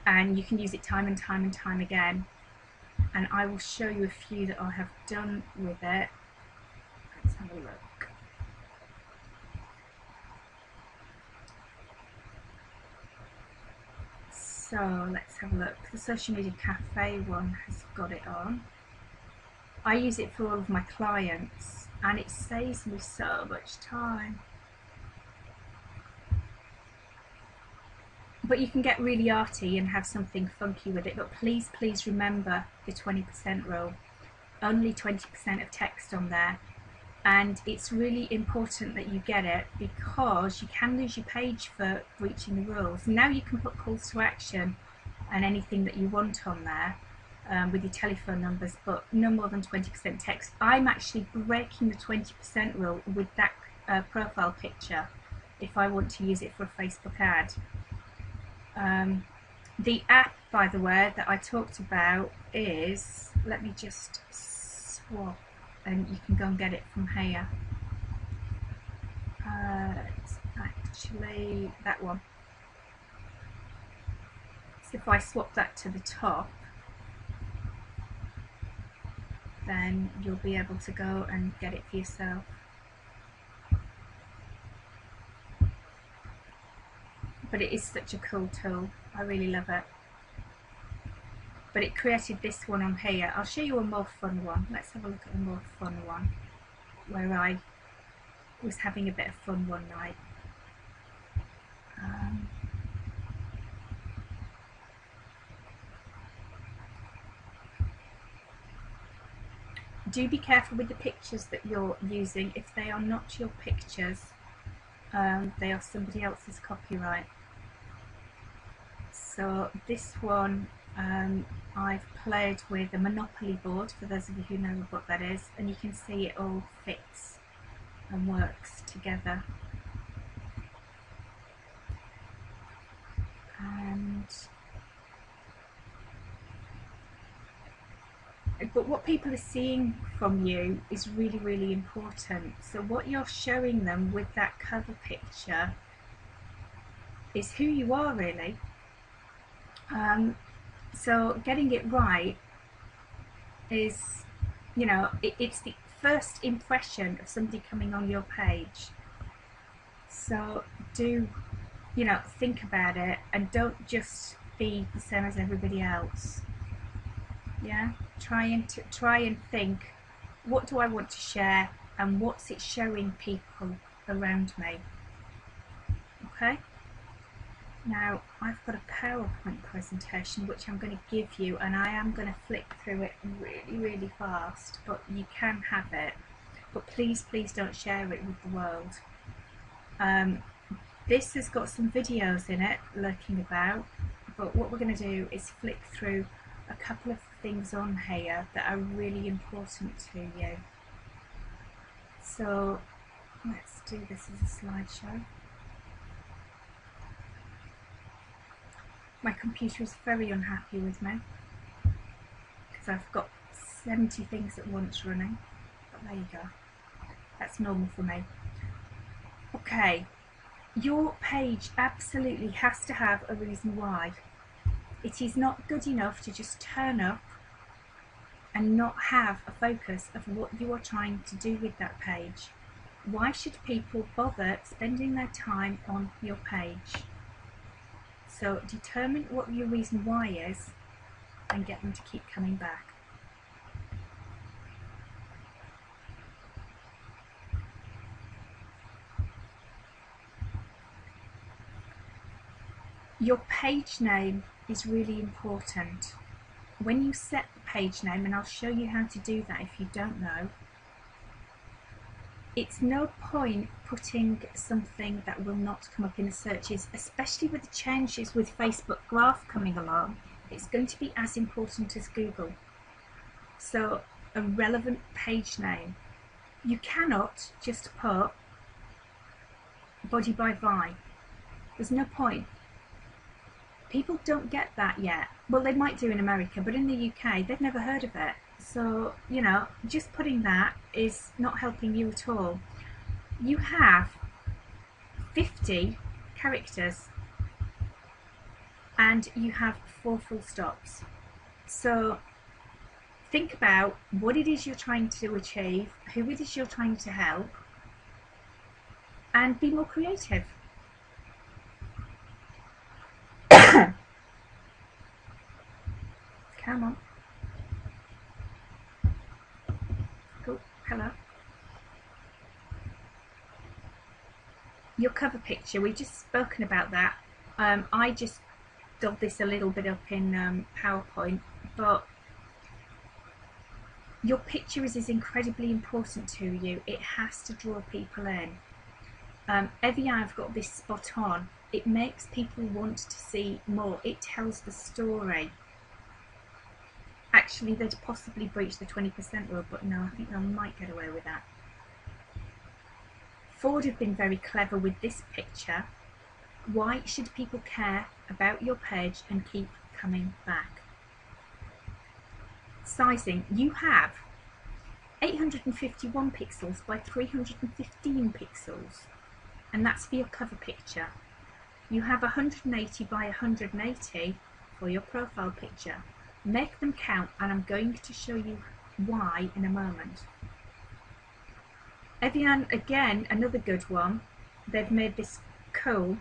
and you can use it time and time and time again. And I will show you a few that I have done with it. Let's have a look. So let's have a look. The Social Media Cafe one has got it on. I use it for all of my clients, and it saves me so much time. But you can get really arty and have something funky with it, but please, please remember the 20% rule. Only 20% of text on there, and it's really important that you get it, because you can lose your page for breaching the rules. Now you can put calls to action and anything that you want on there, with your telephone numbers, but no more than 20% text. I'm actually breaking the 20% rule with that profile picture if I want to use it for a Facebook ad. The app, by the way, that I talked about is, let me just swap, and you can go and get it from here. It's actually that one. So if I swap that to the top, then you'll be able to go and get it for yourself. But it is such a cool tool. I really love it. But it created this one on here. I'll show you a more fun one. Let's have a look at a more fun one where I was having a bit of fun one night. Do be careful with the pictures that you're using. If they are not your pictures, they are somebody else's copyright. So this one, I've played with a Monopoly board, for those of you who know what that is, and you can see it all fits and works together. But what people are seeing from you is really, really important. So what you're showing them with that cover picture is who you are, really. So getting it right is, you know, it's the first impression of somebody coming on your page. So do, you know, think about it and don't just be the same as everybody else. Yeah, try and think, what do I want to share and what's it showing people around me. Okay, now I've got a PowerPoint presentation which I'm going to give you, and I am going to flick through it really, really fast, but you can have it, but please don't share it with the world. This has got some videos in it lurking about, but what we're going to do is flick through a couple of things on here that are really important to you. So let's do this as a slideshow. My computer is very unhappy with me because I've got 70 things at once running, but there you go, that's normal for me. Okay, your page absolutely has to have a reason why. It is not good enough to just turn up and not have a focus of what you are trying to do with that page. Why should people bother spending their time on your page? So determine what your reason why is and get them to keep coming back. Your page name is really important. When you set the page name, and I'll show you how to do that if you don't know, it's no point putting something that will not come up in the searches, especially with the changes with Facebook Graph coming along. It's going to be as important as Google. So a relevant page name. You cannot just put Body by Vi. There's no point. People don't get that yet. Well, they might do in America, but in the UK, they've never heard of it. So, you know, just putting that is not helping you at all. You have 50 characters and you have 4 full stops. So think about what it is you're trying to achieve, who it is you're trying to help, and be more creative. Come on. Oh, hello. Your cover picture, we've just spoken about that. I just dug this a little bit up in PowerPoint, but your picture is incredibly important to you. It has to draw people in. Every I've got this spot on. It makes people want to see more. It tells the story. Actually, they'd possibly breach the 20% rule, but no, I think they might get away with that. Ford have been very clever with this picture. Why should people care about your page and keep coming back? Sizing, you have 851 pixels by 315 pixels, and that's for your cover picture. You have 180 by 180 for your profile picture. Make them count, and I'm going to show you why in a moment. Evian, again, another good one. They've made this cool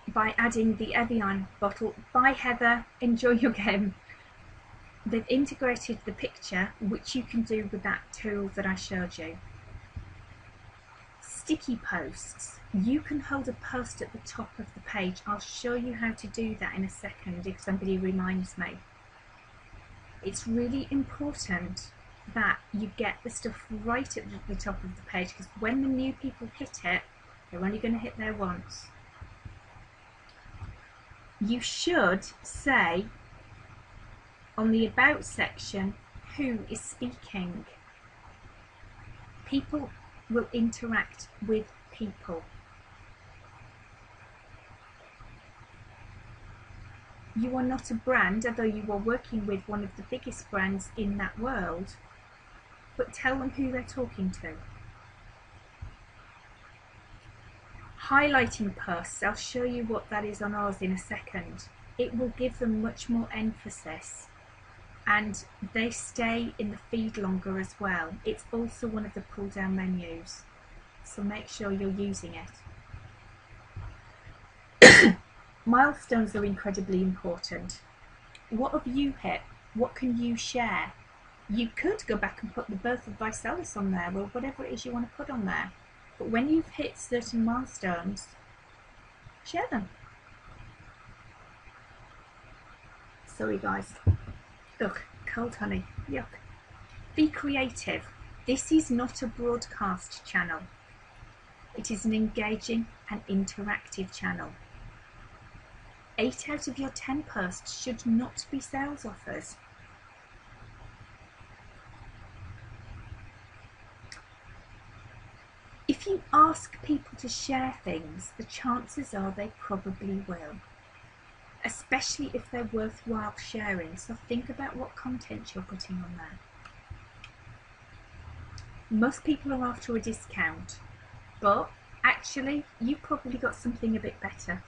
by adding the Evian bottle. Bye Heather, enjoy your game. They've integrated the picture, which you can do with that tool that I showed you. Sticky posts. You can hold a post at the top of the page. I'll show you how to do that in a second if somebody reminds me. It's really important that you get the stuff right at the top of the page, because when the new people hit it, they're only going to hit there once. You should say on the About section who is speaking. People will interact with people. You are not a brand, although you are working with one of the biggest brands in that world, but tell them who they're talking to. Highlighting posts, I'll show you what that is on ours in a second. It will give them much more emphasis, and they stay in the feed longer as well. It's also one of the pull down menus, so make sure you're using it. Milestones are incredibly important. What have you hit? What can you share? You could go back and put the birth of Visalus on there, or whatever it is you want to put on there. But when you've hit certain milestones, share them. Sorry guys. Ugh, cold honey. Yuck. Be creative. This is not a broadcast channel. It is an engaging and interactive channel. 8 out of your 10 posts should not be sales offers. If you ask people to share things, the chances are they probably will, especially if they're worthwhile sharing. So think about what content you're putting on there. Most people are after a discount, but actually you've probably got something a bit better.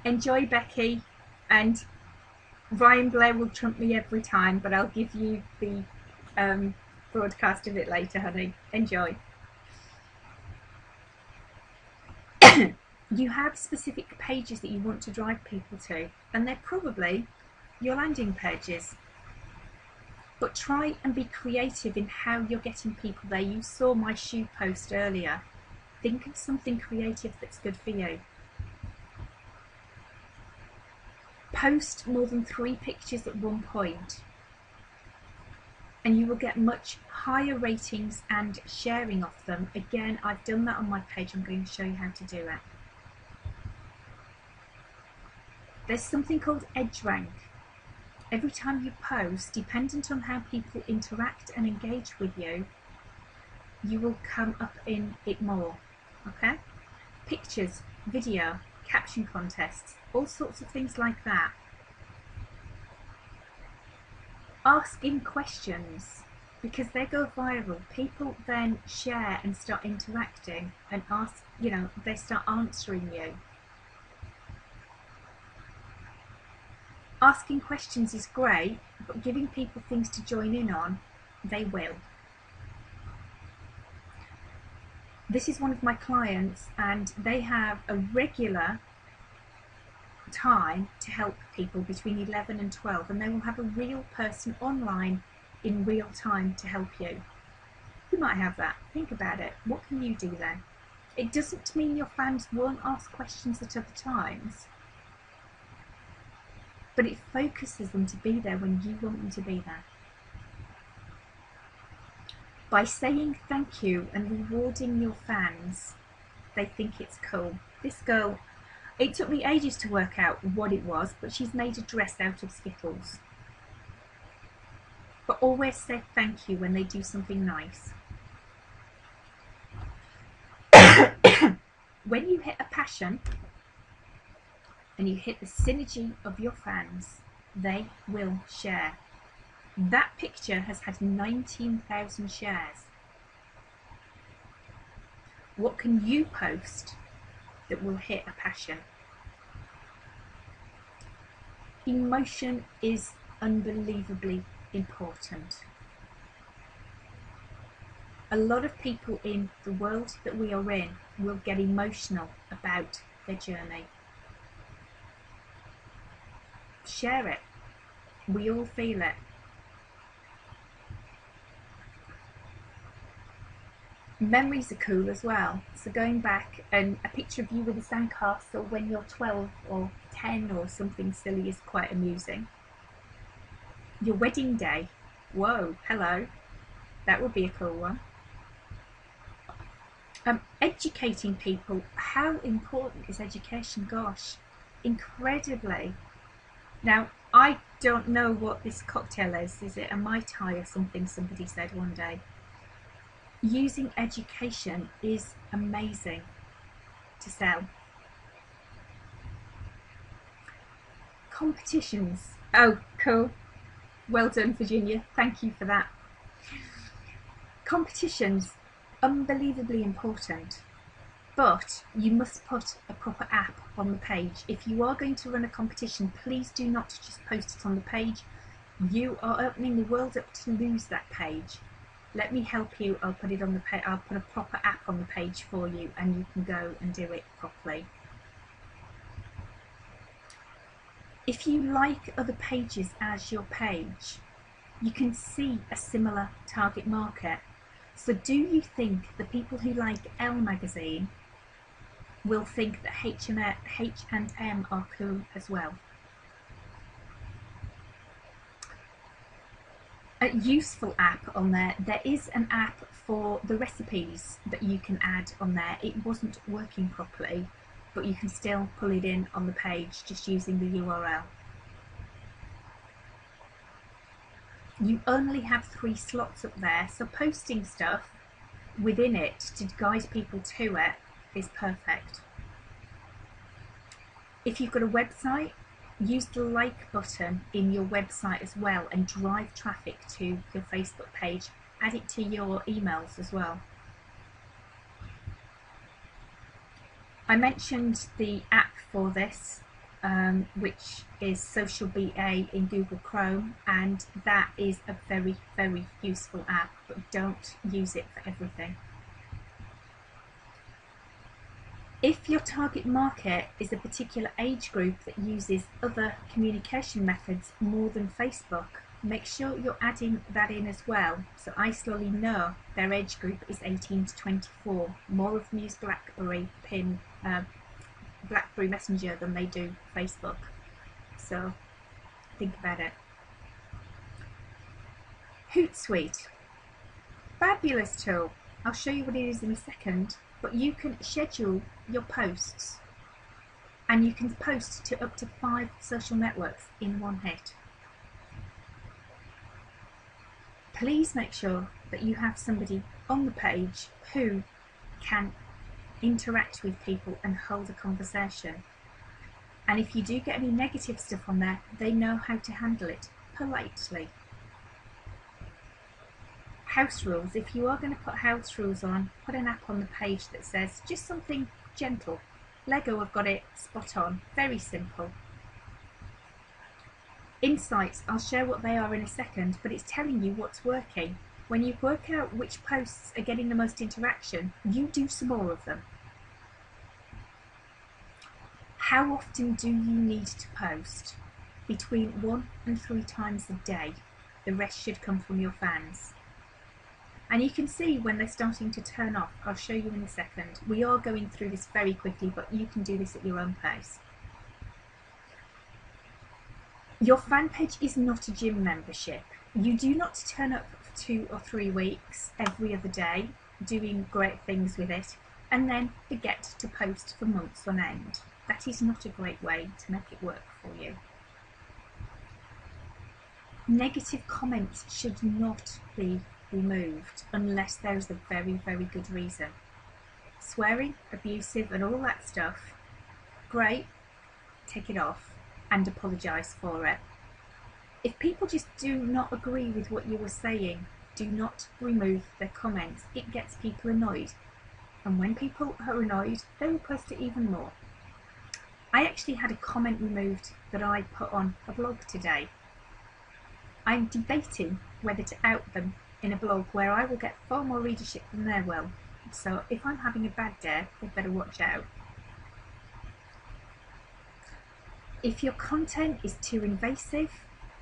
Enjoy, Becky, and Ryan Blair will trump me every time, but I'll give you the broadcast of it later, honey. Enjoy. You have specific pages that you want to drive people to, and they're probably your landing pages. But try and be creative in how you're getting people there. You saw my shoe post earlier. Think of something creative that's good for you. Post more than 3 pictures at one point, and you will get much higher ratings and sharing of them. Again, I've done that on my page. I'm going to show you how to do it. There's something called edge rank. Every time you post, dependent on how people interact and engage with you, you will come up in it more. Okay? Pictures, video, caption contests, all sorts of things like that. Asking questions, because they go viral. People then share and start interacting and ask, you know, they start answering you. Asking questions is great, but giving people things to join in on, they will. This is one of my clients, and they have a regular time to help people between 11 and 12, and they will have a real person online in real time to help you. You might have that. Think about it. What can you do then? It doesn't mean your fans won't ask questions at other times, but it focuses them to be there when you want them to be there. By saying thank you and rewarding your fans, they think it's cool. This girl, it took me ages to work out what it was, but she's made a dress out of Skittles. But always say thank you when they do something nice. When you hit a passion and you hit the synergy of your fans, they will share. That picture has had 19,000 shares. What can you post that will hit a passion? Emotion is unbelievably important. A lot of people in the world that we are in will get emotional about their journey. Share it. We all feel it. Memories are cool as well. So going back, and a picture of you with a sandcastle when you're 12 or 10 or something silly is quite amusing. Your wedding day. Whoa, hello. That would be a cool one. Educating people. How important is education? Gosh, incredibly. Now, I don't know what this cocktail is. Is it a Mai Tai or something somebody said one day? Using education is amazing to sell. Competitions. Oh, cool. Well done, Virginia. Thank you for that. Competitions, unbelievably important, but you must put a proper app on the page. If you are going to run a competition, please do not just post it on the page. You are opening the world up to lose that page. Let me help you. I'll put it on the page. I'll put a proper app on the page for you, and you can go and do it properly. If you like other pages as your page, you can see a similar target market. So do you think the people who like Elle magazine will think that H&M are cool as well? A useful app on there. There is an app for the recipes that you can add on there. It wasn't working properly, but you can still pull it in on the page just using the URL. You only have 3 slots up there, so posting stuff within it to guide people to it is perfect. If you've got a website, use the like button in your website as well and drive traffic to your Facebook page. Add it to your emails as well. I mentioned the app for this, which is Social BA in Google Chrome, and that is a very, very useful app, but don't use it for everything. If your target market is a particular age group that uses other communication methods more than Facebook, make sure you're adding that in as well, so I slowly know their age group is 18 to 24. More of them use BlackBerry Messenger than they do Facebook, so think about it. Hootsuite, fabulous tool. I'll show you what it is in a second, but you can schedule your posts and you can post to up to 5 social networks in one hit. Please make sure that you have somebody on the page who can interact with people and hold a conversation. And if you do get any negative stuff on there, they know how to handle it politely. House rules. If you are going to put house rules on, put an app on the page that says just something gentle. Lego have got it spot on. Very simple. Insights. I'll share what they are in a second, but it's telling you what's working. When you work out which posts are getting the most interaction, you do some more of them. How often do you need to post? Between 1 and 3 times a day. The rest should come from your fans. And you can see when they're starting to turn off. I'll show you in a second. We are going through this very quickly, but you can do this at your own pace. Your fan page is not a gym membership. You do not turn up for 2 or 3 weeks every other day doing great things with it and then forget to post for months on end. That is not a great way to make it work for you. Negative comments should not be removed unless there is a very, very good reason. Swearing, abusive and all that stuff, great, take it off and apologise for it. If people just do not agree with what you were saying, do not remove their comments. It gets people annoyed. And when people are annoyed, they will post it even more. I actually had a comment removed that I put on a blog today. I'm debating whether to out them in a blog where I will get far more readership than they will. So if I'm having a bad day, they better watch out. If your content is too invasive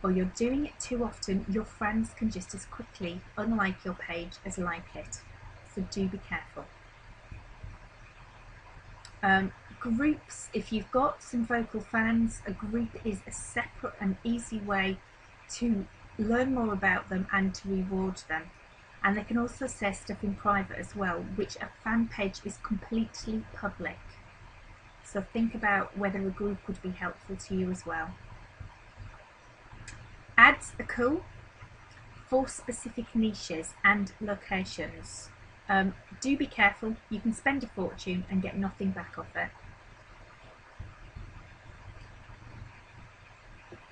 or you're doing it too often, your friends can just as quickly unlike your page as like it. So do be careful. Groups, if you've got some vocal fans, a group is a separate and easy way to learn more about them and to reward them. And they can also say stuff in private as well, which a fan page is completely public. So think about whether a group would be helpful to you as well. Ads are cool for specific niches and locations. Do be careful, you can spend a fortune and get nothing back off it.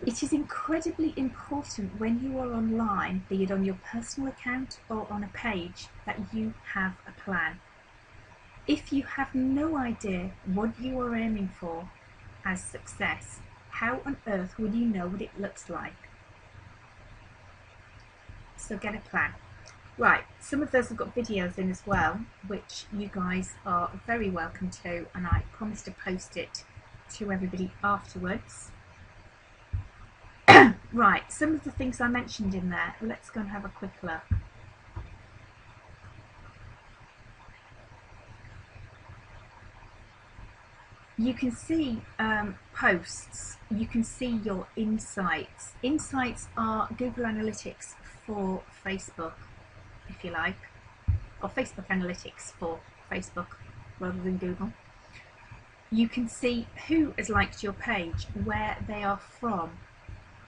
It is incredibly important when you are online, be it on your personal account or on a page, that you have a plan. If you have no idea what you are aiming for as success, how on earth would you know what it looks like? So get a plan. Right, some of those have got videos in as well, which you guys are very welcome to, and I promise to post it to everybody afterwards. Right, some of the things I mentioned in there, let's go and have a quick look. You can see posts, you can see your insights. Insights are Google Analytics for Facebook, if you like, or Facebook Analytics for Facebook rather than Google. You can see who has liked your page, where they are from,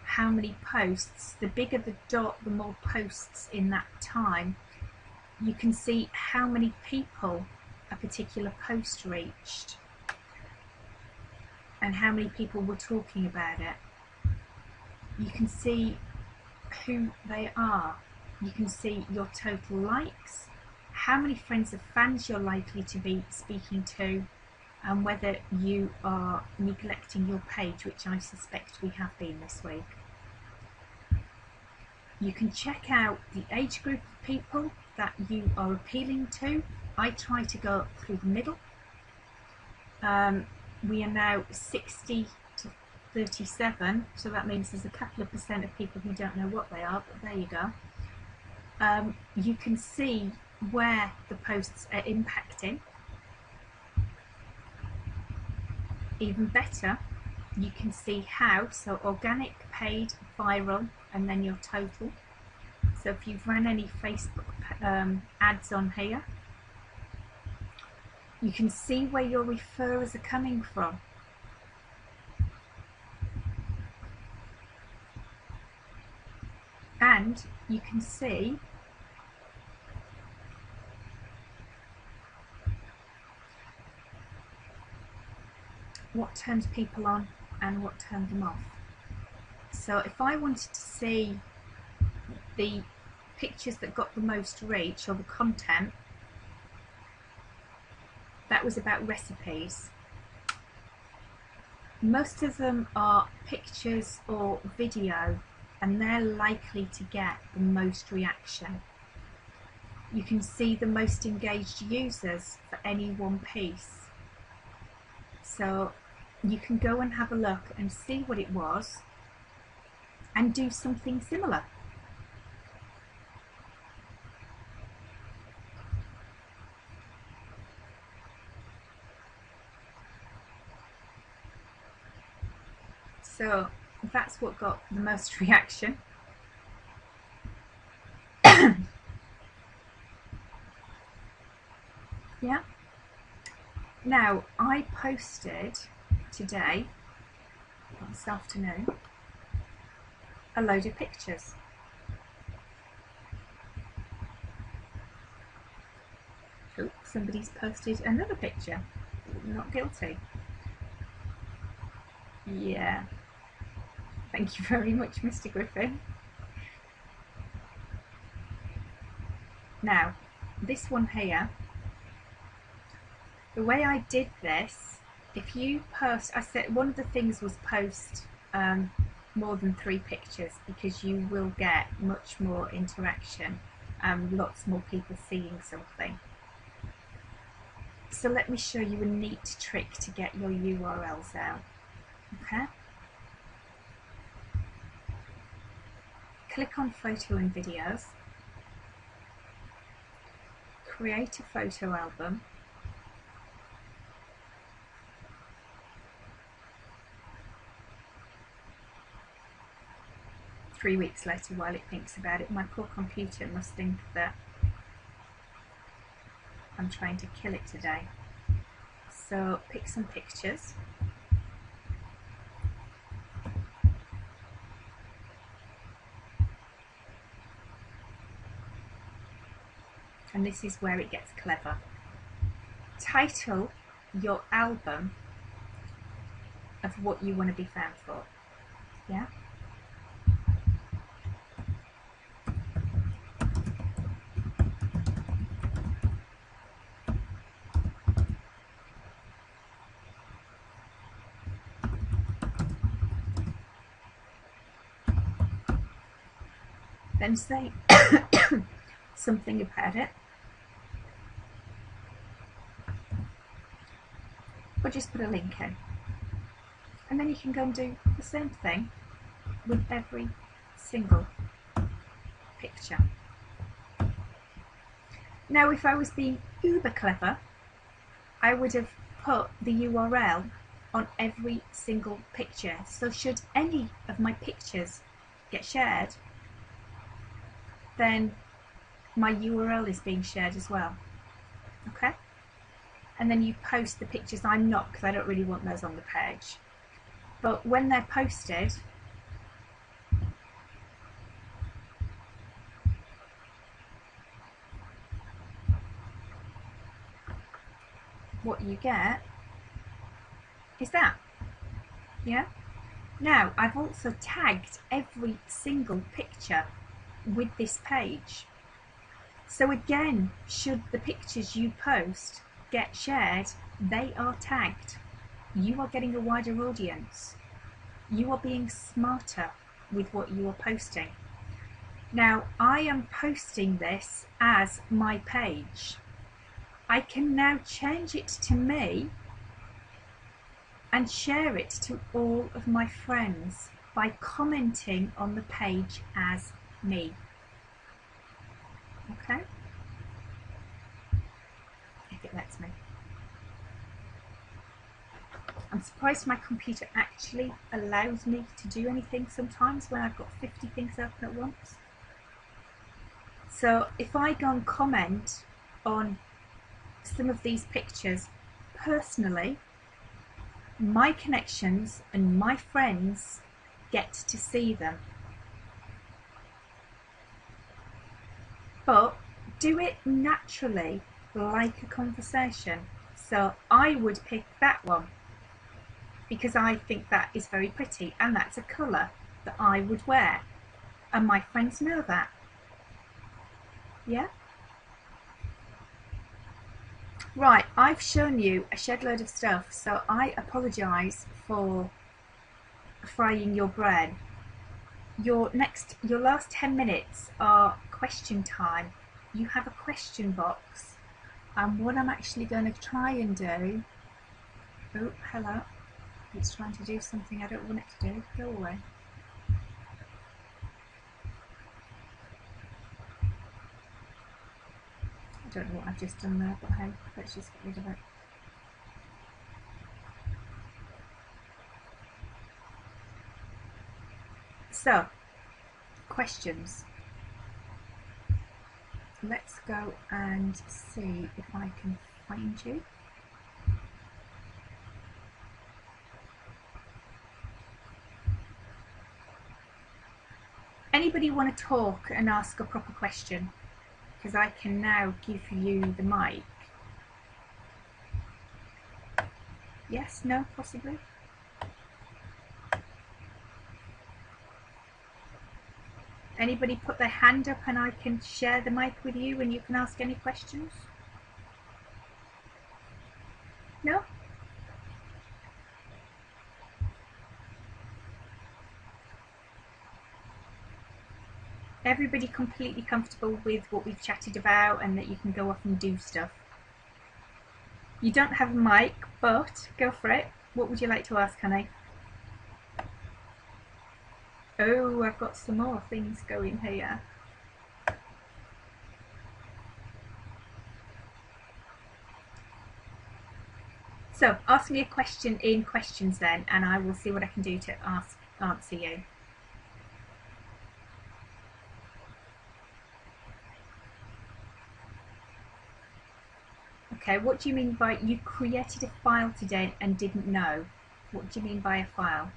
how many posts. The bigger the dot, the more posts in that time. You can see how many people a particular post reached and how many people were talking about it. You can see who they are. You can see your total likes, how many friends and fans you're likely to be speaking to, and whether you are neglecting your page, which I suspect we have been this week. You can check out the age group of people that you are appealing to. I try to go through the middle. We are now 60 to 37, so that means there's a couple of % of people who don't know what they are, but there you go. You can see where the posts are impacting. Even better, you can see how, so organic, paid, viral, and then your total. So if you've run any Facebook ads on here, you can see where your referrers are coming from. And you can see what turns people on and what turned them off. So if I wanted to see the pictures that got the most reach, or the content that was about recipes, most of them are pictures or video, and they're likely to get the most reaction. You can see the most engaged users for any one piece. So you can go and have a look and see what it was and do something similar. So that's what got the most reaction. Yeah. Now, I posted today, this afternoon, a load of pictures. Oh, somebody's posted another picture. Not guilty. Yeah. Thank you very much, Mr. Griffin. Now, this one here, the way I did this, if you post, I said one of the things was post more than 3 pictures, because you will get much more interaction and lots more people seeing something. So let me show you a neat trick to get your URLs out. Okay? Click on photo and videos, create a photo album, "3 weeks later, while it thinks about it, my poor computer must think that I'm trying to kill it today. So pick some pictures. And this is where it gets clever. Title your album of what you want to be found for. Yeah? Then say something about it. Or just put a link in. And then you can go and do the same thing with every single picture. Now, if I was being uber clever, I would have put the URL on every single picture. So should any of my pictures get shared, then my URL is being shared as well. Okay? And then you post the pictures. I'm not, because I don't really want those on the page. But when they're posted, what you get is that. Yeah? Now, I've also tagged every single picture with this page. So again, should the pictures you post get shared, they are tagged. You are getting a wider audience. You are being smarter with what you are posting. Now, I am posting this as my page. I can now change it to me and share it to all of my friends by commenting on the page as me. Okay? If it lets me. I'm surprised my computer actually allows me to do anything sometimes when I've got 50 things open at once. So if I go and comment on some of these pictures personally, my connections and my friends get to see them. But do it naturally, like a conversation. So I would pick that one because I think that is very pretty, and that's a colour that I would wear, and my friends know that. Yeah? Right, I've shown you a shed load of stuff, so I apologise for frying your brain. Your last 10 minutes are question time. You have a question box, and what I'm actually going to try and do... Oh, hello. It's trying to do something I don't want it to do. Go away. I don't know what I've just done there, but hey, let's just get rid of it. So, questions. Let's go and see if I can find you. Anybody want to talk and ask a proper question? Because I can now give you the mic. Yes, no, possibly. Anybody put their hand up and I can share the mic with you and you can ask any questions? No? Everybody completely comfortable with what we've chatted about and that you can go off and do stuff? You don't have a mic, but go for it. What would you like to ask, honey? Oh, I've got some more things going here. So ask me a question in questions then, and I will see what I can do to answer you. Okay, what do you mean by you created a file today and didn't know? What do you mean by a file?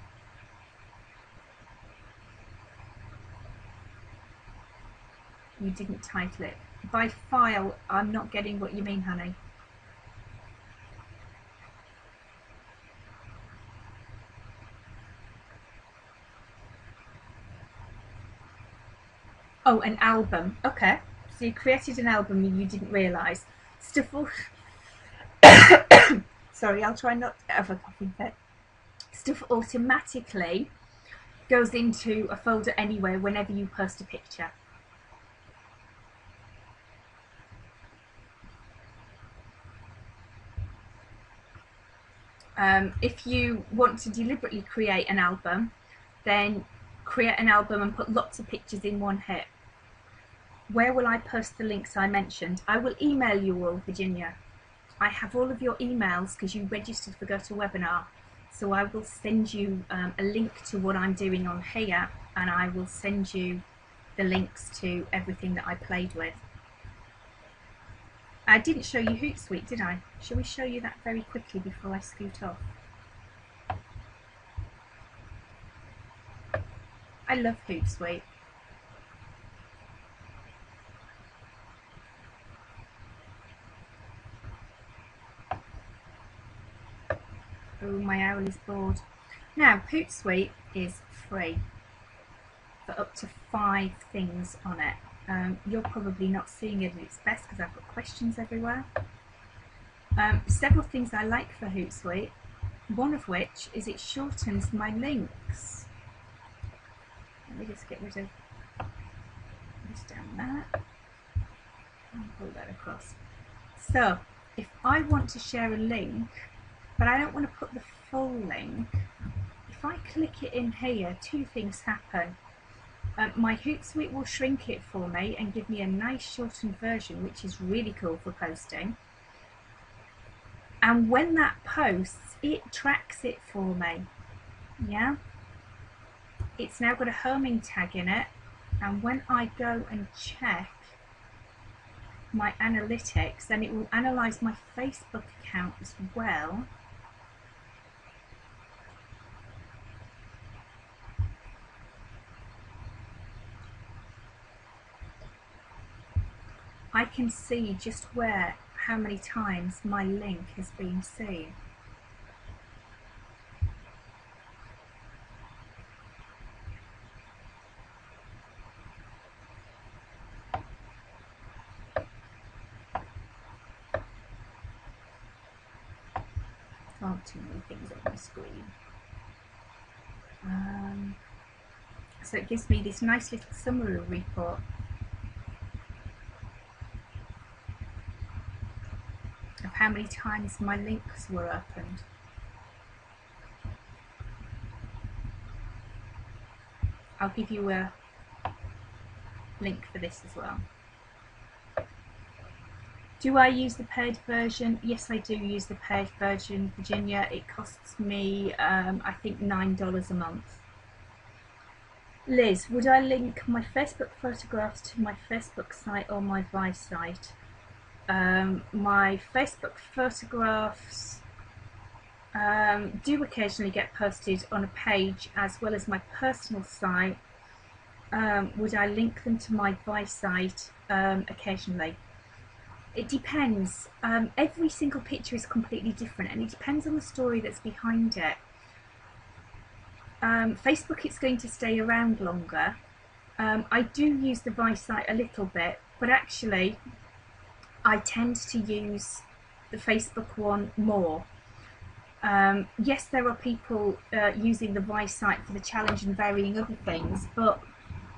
You didn't title it. By file, I'm not getting what you mean, honey. Oh, an album. Okay. So you created an album and you didn't realise. Stuff will... Sorry, I'll try not to have a coughing fit. Stuff automatically goes into a folder anyway whenever you post a picture. If you want to deliberately create an album, then create an album and put lots of pictures in one hit. Where will I post the links I mentioned? I will email you all, Virginia. I have all of your emails because you registered for GoToWebinar. So I will send you a link to what I'm doing on here, and I will send you the links to everything that I played with. I didn't show you Hootsuite, did I? Shall we show you that very quickly before I scoot off? I love Hootsuite. Oh, my owl is bored. Now, Hootsuite is free for up to 5 things on it. You're probably not seeing it at its best because I've got questions everywhere. Several things I like for Hootsuite, one of which is it shortens my links. Let me just get rid of this down there and pull that across. So, if I want to share a link, but I don't want to put the full link, if I click it in here, 2 things happen. My Hootsuite will shrink it for me and give me a nice shortened version, which is really cool for posting. And when that posts, it tracks it for me. Yeah? It's now got a homing tag in it, and when I go and check my analytics, then it will analyse my Facebook account as well. I can see just how many times my link has been seen. Oh, too many things on my screen. So it gives me this nice little summary report of how many times my links were opened. I'll give you a link for this as well. Do I use the paid version? Yes, I do use the paid version, Virginia. It costs me, I think, $9 a month. Liz, would I link my Facebook photographs to my Facebook site or my Vi site? My Facebook photographs do occasionally get posted on a page as well as my personal site, Would I link them to my Vi site? Occasionally. It depends. Every single picture is completely different, and it depends on the story that's behind it. Facebook, it's going to stay around longer. I do use the Vi site a little bit, but actually I tend to use the Facebook one more. Yes, there are people using the Vi site for the challenge and varying other things, but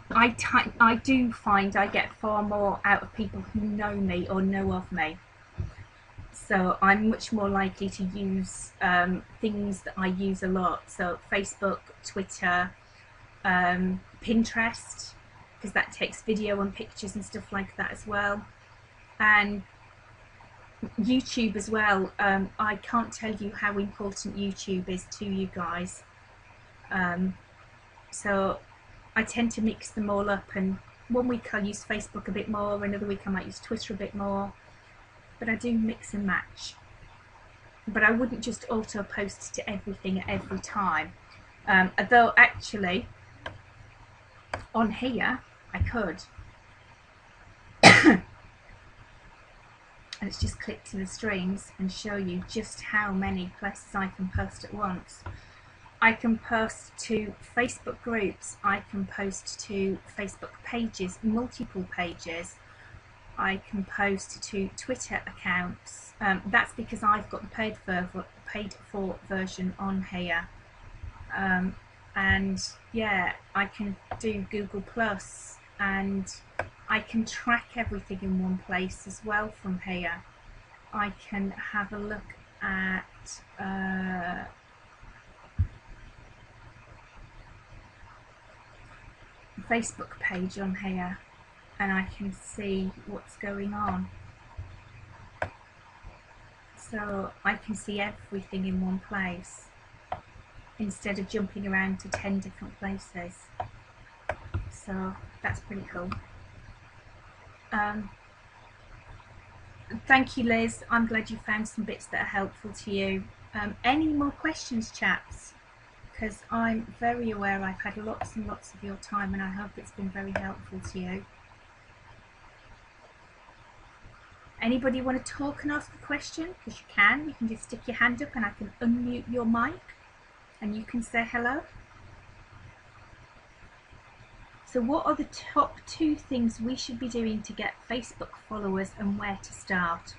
I do find I get far more out of people who know me or know of me. So I'm much more likely to use things that I use a lot. So Facebook, Twitter, Pinterest, because that takes video and pictures and stuff like that as well. And YouTube as well. I can't tell you how important YouTube is to you guys. So I tend to mix them all up, and one week I'll use Facebook a bit more, another week I might use Twitter a bit more, but I do mix and match. But I wouldn't just auto post to everything at every time. Although actually on here I could. Let's just click to the streams and show you just how many places I can post at once. I can post to Facebook groups, I can post to Facebook pages, multiple pages. I can post to Twitter accounts. That's because I've got the paid for version on here. And yeah, I can do Google Plus, and I can track everything in one place as well from here. I can have a look at Facebook page on here, and I can see what's going on. So I can see everything in one place instead of jumping around to 10 different places. So that's pretty cool. Thank you, Liz. I'm glad you found some bits that are helpful to you. Any more questions, chaps? Because I'm very aware I've had lots and lots of your time, and I hope it's been very helpful to you. Anybody want to talk and ask a question? Because you can just stick your hand up and I can unmute your mic and you can say hello. So what are the top 2 things we should be doing to get Facebook followers, and where to start?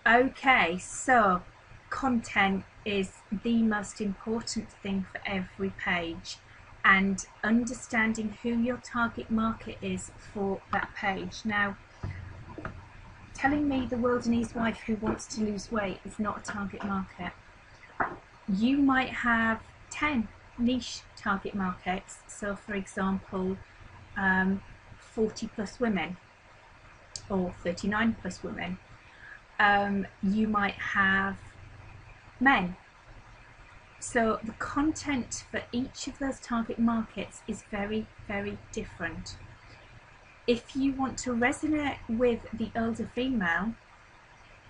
Okay, so content is the most important thing for every page, and understanding who your target market is for that page. Now, telling me the Wildernese wife who wants to lose weight is not a target market. You might have 10 niche target markets. So for example, 40 plus women or 39 plus women. You might have men. So the content for each of those target markets is very, very different. If you want to resonate with the older female,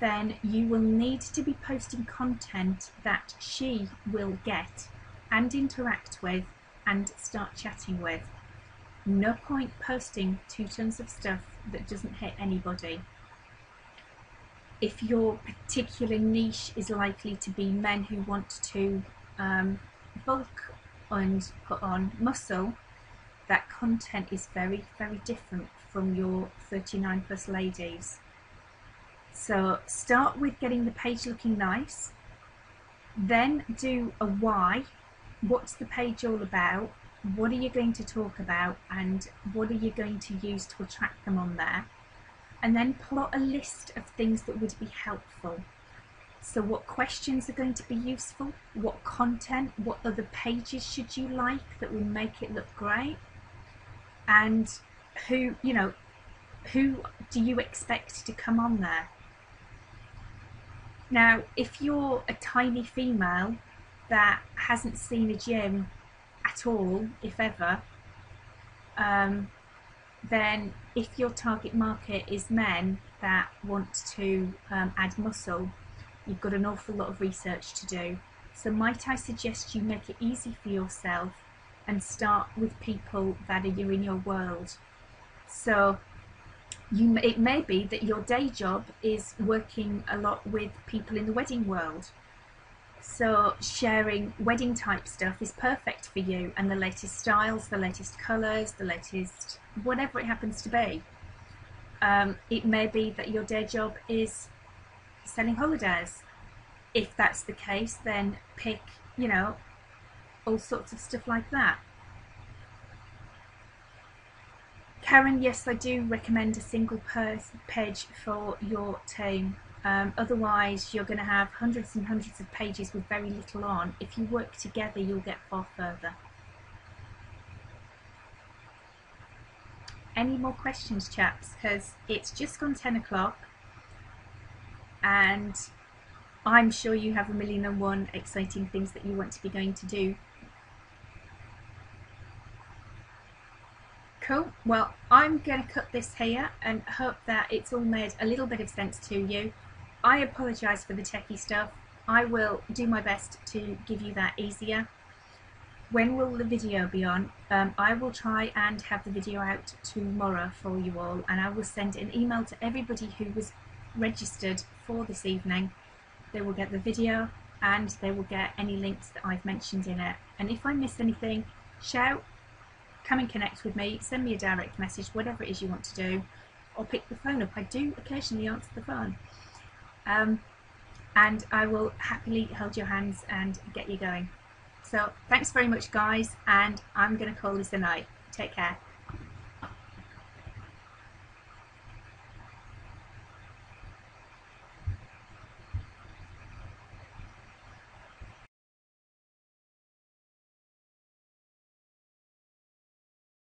then you will need to be posting content that she will get and interact with and start chatting with. No point posting 2 tons of stuff that doesn't hit anybody. If your particular niche is likely to be men who want to bulk and put on muscle, that content is very, very different from your 39 plus ladies. So start with getting the page looking nice, then do a why. What's the page all about? What are you going to talk about, and what are you going to use to attract them on there? And then plot a list of things that would be helpful. So what questions are going to be useful? What content? What other pages should you like that will make it look great? And who do you expect to come on there? Now, if you're a tiny female that hasn't seen a gym at all, if ever, then if your target market is men that want to add muscle, you've got an awful lot of research to do. So might I suggest you make it easy for yourself and start with people that are in your world. So it may be that your day job is working a lot with people in the wedding world. So sharing wedding type stuff is perfect for you, and the latest styles, the latest colours, the latest whatever it happens to be. It may be that your day job is selling holidays. If that's the case, then pick, you know, all sorts of stuff like that. Karen, yes, I do recommend a single page for your team. Otherwise, you're going to have hundreds and hundreds of pages with very little on. If you work together, you'll get far further. Any more questions, chaps? Because it's just gone 10 o'clock and I'm sure you have 1,000,001 exciting things that you want to be going to do. Cool. Well, I'm going to cut this here and hope that it's all made a little bit of sense to you. I apologise for the techie stuff. I will do my best to give you that easier. When will the video be on? I will try and have the video out tomorrow for you all, and I will send an email to everybody who was registered for this evening. They will get the video and they will get any links that I've mentioned in it. And if I miss anything, shout, come and connect with me, send me a direct message, whatever it is you want to do, or pick the phone up. I do occasionally answer the phone. And I will happily hold your hands and get you going. So thanks very much, guys, and I'm going to call this a night. Take care.